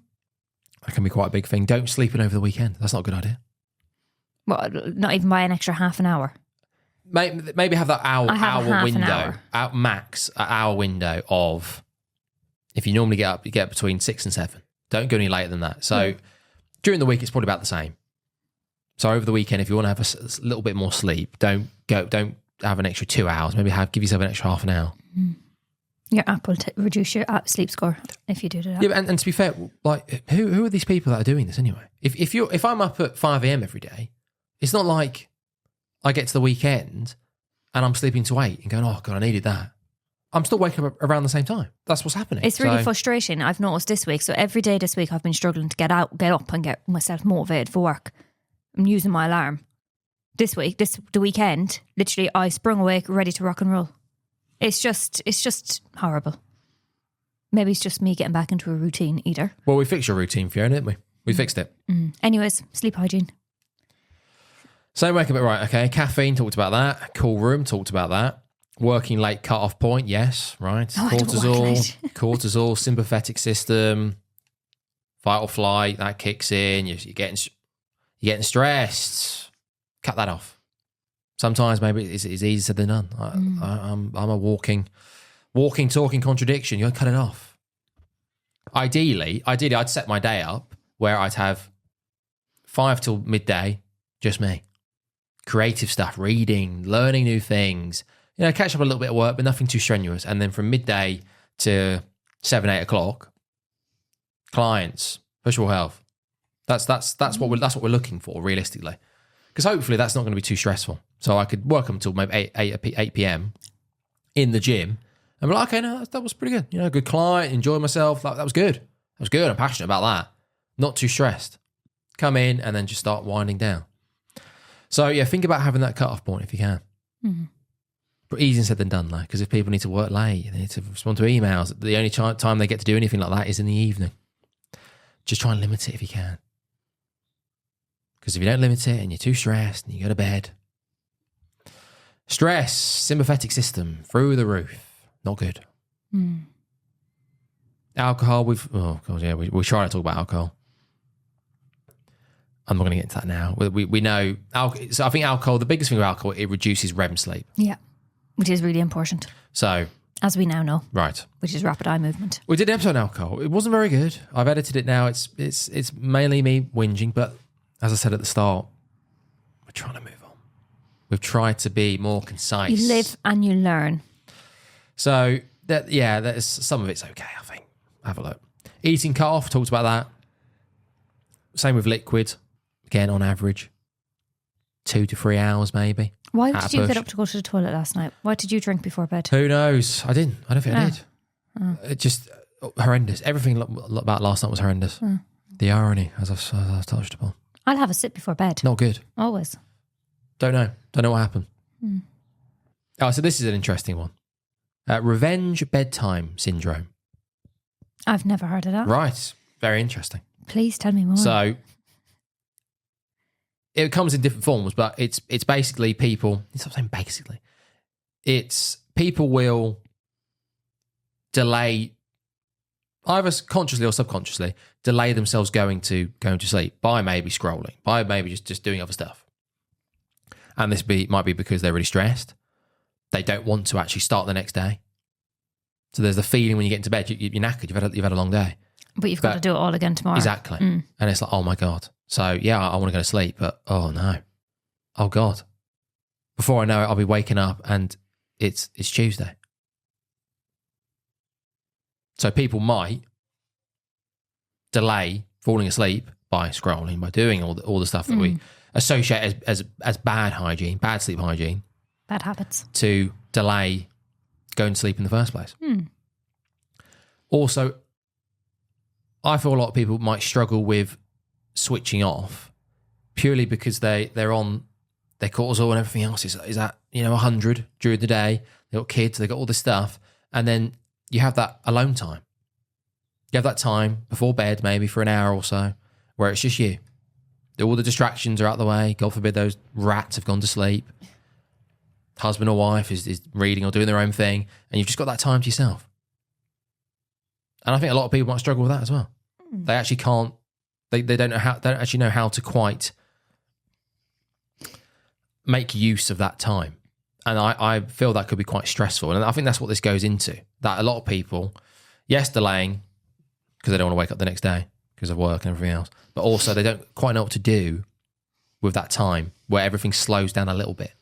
That can be quite a big thing. Don't sleep in over the weekend. That's not a good idea.
Well, not even by an extra half an hour.
Maybe have that hour window.
An
hour window of if you normally get up between 6 and 7. Don't go any later than that. So during the week, it's probably about the same. So over the weekend, if you want to have a little bit more sleep, don't have an extra 2 hours. Maybe give yourself an extra half an hour.
Your app will reduce your app sleep score if you do that.
Yeah, and to be fair, like who are these people that are doing this anyway? If I'm up at 5 a.m. every day, it's not like I get to the weekend and I'm sleeping to 8 and going, oh God, I needed that. I'm still waking up around the same time. That's what's happening.
It's really frustrating. I've noticed this week. So every day this week I've been struggling to get up and get myself motivated for work. I'm using my alarm. This week, the weekend, literally I sprung awake ready to rock and roll. It's just horrible. Maybe it's just me getting back into a routine either.
Well, we fixed your routine, Fiona, didn't we? We fixed it.
Anyways, sleep hygiene.
So wake up at right, okay. Caffeine, talked about that. Cool room, talked about that. Working late cut-off point, yes, right.
Oh,
Cortisol, sympathetic system, fight or flight, that kicks in. You're getting stressed. Cut that off. Sometimes maybe it's easier said than done. I'm a walking, talking contradiction. You got to cut it off. Ideally, I'd set my day up where I'd have 5 till midday, just me. Creative stuff, reading, learning new things. Catch up a little bit of work, but nothing too strenuous. And then from midday to 7, 8 o'clock, clients, visual health. That's what we're looking for realistically. Because hopefully that's not going to be too stressful. So I could work until maybe 8 p.m. in the gym and be like, okay, no, that was pretty good. Good client, enjoy myself. That was good. That was good. I'm passionate about that. Not too stressed. Come in and then just start winding down. So yeah, think about having that cut-off point if you can.
Mm-hmm.
But easier said than done, though, because if people need to work late, they need to respond to emails, the only time they get to do anything like that is in the evening. Just try and limit it if you can. Because if you don't limit it and you're too stressed and you go to bed, stress, sympathetic system, through the roof. Not good. Alcohol, we try to talk about alcohol. I'm not going to get into that now. We know, so I think alcohol, the biggest thing with alcohol, it reduces REM sleep.
Yeah, which is really important.
So,
as we now know.
Right.
Which is rapid eye movement.
We did an episode on alcohol. It wasn't very good. I've edited it now. It's mainly me whinging, but as I said at the start, we're trying to move on. We've tried to be more concise.
You live and you learn.
So, some of it's okay, I think. Have a look. Eating cut-off, talked about that. Same with liquid. Again, on average, 2 to 3 hours maybe.
Why did you get up to go to the toilet last night? Why did you drink before bed?
Who knows? I didn't. I don't think I did. It just horrendous. Everything about last night was horrendous. The irony, as I've touched upon.
I'll have a sip before bed.
Not good.
Always.
Don't know what happened. Oh, so this is an interesting one. Revenge bedtime syndrome.
I've never heard of that.
Right. Very interesting.
Please tell me more.
So it comes in different forms, but it's basically people. Stop saying basically. It's people will delay, either consciously or subconsciously, delay themselves going to sleep by maybe scrolling, by maybe just doing other stuff. And this might be because they're really stressed. They don't want to actually start the next day. So there's the feeling when you get into bed, you're knackered. You've had a long day.
But you've got to do it all again tomorrow.
Exactly. And it's like, oh my God. So yeah, I want to go to sleep, but oh no. Oh God. Before I know it, I'll be waking up and it's Tuesday. So people might delay falling asleep by scrolling, by doing all the stuff that we associate as bad hygiene, bad sleep hygiene.
Bad habits.
To delay going to sleep in the first place. Also, I feel a lot of people might struggle with switching off purely because they're on their cortisol and everything else is at 100 during the day. They've got kids, they've got all this stuff, and then you have that alone time. You have that time before bed, maybe for an hour or so, where it's just you. All the distractions are out the way. God forbid those rats have gone to sleep. Husband or wife is reading or doing their own thing, and you've just got that time to yourself. And I think a lot of people might struggle with that as well. They actually can't. They don't actually know how to quite make use of that time, and I feel that could be quite stressful. And I think that's what this goes into. That a lot of people, yes, delaying because they don't want to wake up the next day because of work and everything else, but also they don't quite know what to do with that time where everything slows down a little bit.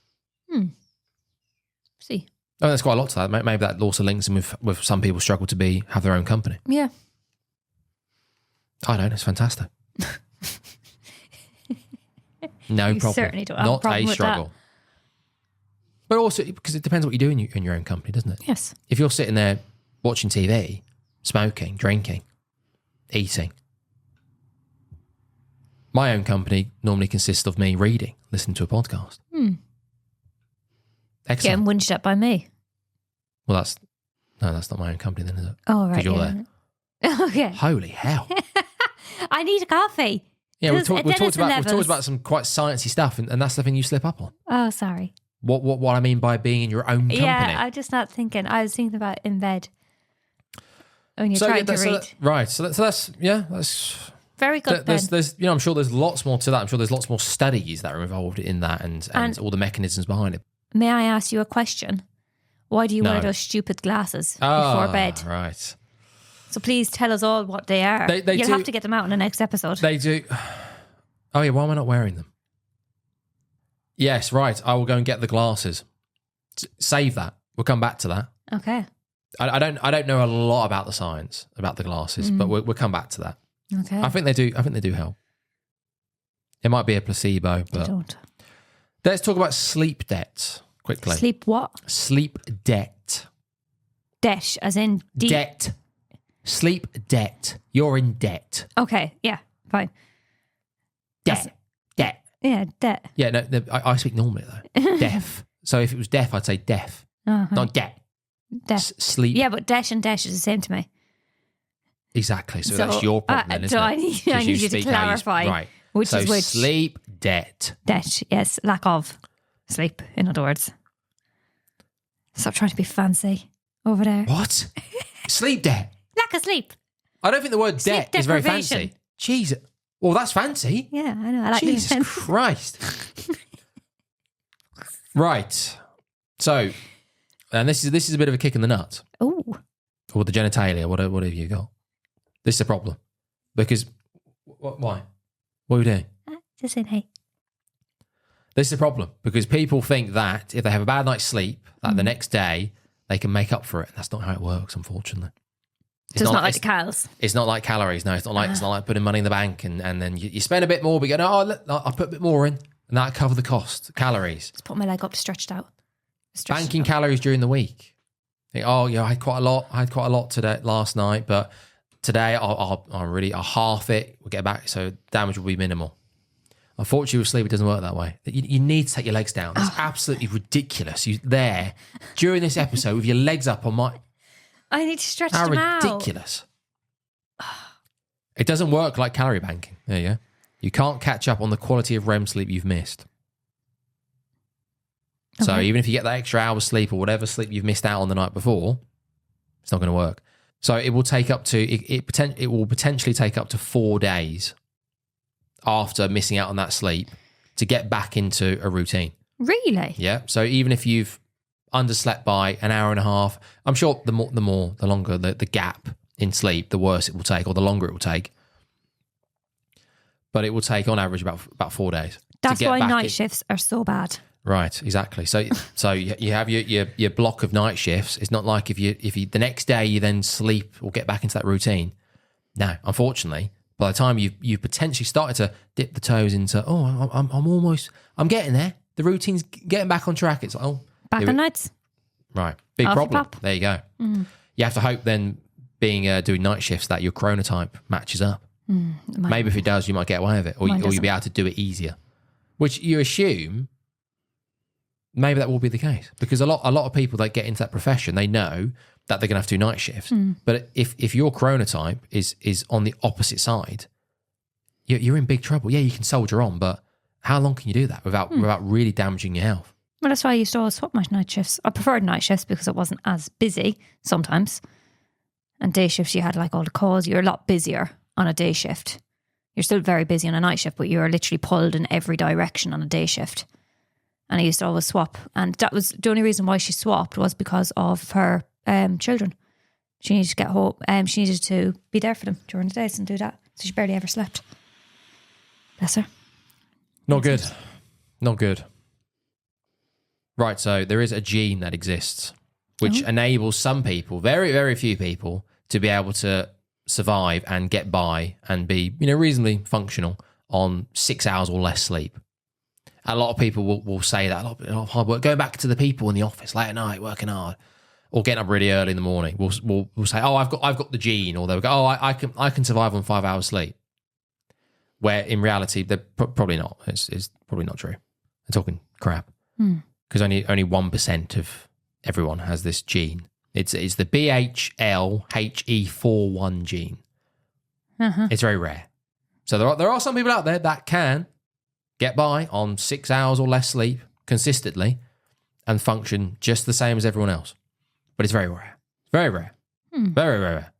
See.
Oh, there's quite a lot to that. Maybe that also links in with some people struggle to have their own company.
Yeah.
I don't. It's fantastic. No
You
problem.
certainly don't have a
Not
problem
a
with
struggle.
that.
But also, because it depends what you do in your own company, doesn't it?
Yes.
If you're sitting there watching TV, smoking, drinking, eating. My own company normally consists of me reading, listening to a podcast. Excellent.
Getting whinged at by me.
Well, that's not my own company then, is it?
Oh, right.
Because you're
yeah.
there.
Okay.
Holy hell.
I need a coffee.
Yeah, we've
Dennis
talked
and
about
levels.
some quite sciencey stuff, and that's the thing you slip up on.
Oh, sorry.
What I mean by being in your own company.
Yeah, I'm just not thinking. I was thinking about in bed when you're trying to read.
Right. So that's
Very good, Ben.
there's I'm sure there's lots more to that. I'm sure there's lots more studies that are involved in that and all the mechanisms behind it.
May I ask you a question? Why do you wear
No.
those stupid glasses before bed?
Right.
So please tell us all what they are. You'll have to get them out in the next episode.
They do. Oh yeah, why am I not wearing them? Yes, right. I will go and get the glasses. Save that. We'll come back to that.
Okay.
I don't know a lot about the science about the glasses, but we'll come back to that.
Okay.
I think they do help. It might be a placebo,
I
but
don't.
let's talk about sleep debt quickly.
Sleep what?
Sleep debt.
Debt, as in deep.
Debt. Sleep debt. You're in debt.
Okay, yeah, fine.
Debt. Debt.
Yeah, debt.
Yeah, no, I speak normally though. Deaf. So if it was deaf, I'd say deaf.
Uh-huh.
Not debt.
Debt.
Sleep.
Yeah, but dash and dash is the same to me.
Exactly. So that's your problem then, isn't
so
it?
I need
'Cause
you to
speak how you
clarify
right.
which
so
is which.
Sleep debt.
Debt, yes, lack of sleep, in other words. Stop trying to be fancy over there.
What? Sleep debt.
Lack of sleep.
I don't think the word
Sleep
debt is very
deprivation.
fancy. Jesus. Well, that's fancy.
Yeah, I know. I like
Jesus
being
Christ. Right. So, and this is a bit of a kick in the nuts.
Oh,
Or the genitalia, whatever you got. This is a problem. Because, why? What are we doing?
just saying hey.
This is a problem because people think that if they have a bad night's sleep, that the next day they can make up for it. That's not how it works, unfortunately.
So it's not like the cows.
It's not like calories. No, it's not like putting money in the bank and then you spend a bit more, but you go, no, I'll put a bit more in, and that cover the cost. Calories.
Just put my leg up, stretched out.
Banking calories during the week. Think, I had quite a lot today last night, but today I'll half it. We'll get back, so damage will be minimal. Unfortunately, with sleep, it doesn't work that way. You need to take your legs down. It's absolutely ridiculous. You there during this episode with your legs up on my.
I need to stretch
How
them out.
ridiculous! It doesn't work like calorie banking. There you go. You can't catch up on the quality of REM sleep you've missed. So
Okay.
even if you get that extra hour's sleep or whatever sleep you've missed out on the night before, it's not going to work. So it will take up to it will potentially take up to 4 days after missing out on that sleep to get back into a routine.
Really?
Yeah. So even if you've underslept by an hour and a half, I'm sure the longer the gap in sleep, the worse it will take, or the longer it will take. But it will take on average about 4 days.
That's why night shifts are so bad.
Right, exactly. So you have your block of night shifts. It's not like if you the next day you then sleep or get back into that routine. No, unfortunately, by the time you potentially started to dip the toes into, I'm getting there. The routine's getting back on track. It's like,
Back on nights.
right, big
Off you
problem.
pop.
There you go. You have to hope then, doing night shifts, that your chronotype matches up. Maybe if it does, you might get away with it, or you'll be able to do it easier, which you assume. Maybe that will be the case because a lot of people that get into that profession, they know that they're going to have to do night shifts. But if your chronotype is on the opposite side, you're in big trouble. Yeah, you can soldier on, but how long can you do that without really damaging your health?
Well, that's why I used to always swap my night shifts. I preferred night shifts because it wasn't as busy sometimes. And day shifts, you had like all the calls. You're a lot busier on a day shift. You're still very busy on a night shift, but you're literally pulled in every direction on a day shift. And I used to always swap. And that was the only reason why she swapped was because of her children. She needed to get home. She needed to be there for them during the days and do that. So she barely ever slept. Bless her.
Not good. Not good. Right, so there is a gene that exists which enables some people, very, very few people, to be able to survive and get by and be, reasonably functional on 6 hours or less sleep. A lot of people will say that, a lot of hard work. Going back to the people in the office late at night, working hard, or getting up really early in the morning, we'll say, oh, I've got the gene, or they'll go, oh, I can survive on 5 hours sleep. Where in reality, they're probably not. It's probably not true. They're talking crap. Because only 1% of everyone has this gene. It's the BHLHE41 gene. It's very rare. So there are some people out there that can get by on 6 hours or less sleep consistently and function just the same as everyone else. But it's very rare. Very rare. Very, very rare.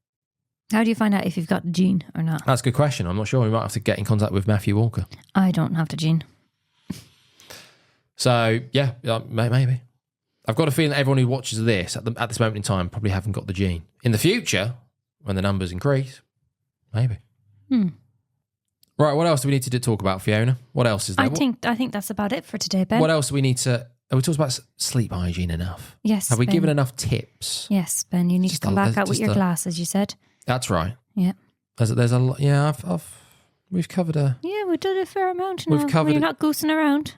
How do you find out if you've got the gene or not?
That's a good question. I'm not sure. We might have to get in contact with Matthew Walker.
I don't have the gene.
So, yeah, maybe. I've got a feeling that everyone who watches this at this moment in time probably haven't got the gene. In the future, when the numbers increase, maybe. Right, what else do we need to talk about, Fiona? What else is there?
I think that's about it for today, Ben.
What else do we need to... Have we talked about sleep hygiene enough?
Yes,
Have we
Ben.
given enough tips?
Yes, Ben, you need to come back out with your glasses, you said.
That's right.
Yeah.
There's a lot... Yeah, we've covered a...
Yeah, we've done a fair amount now.
We've covered
You're not goosing around.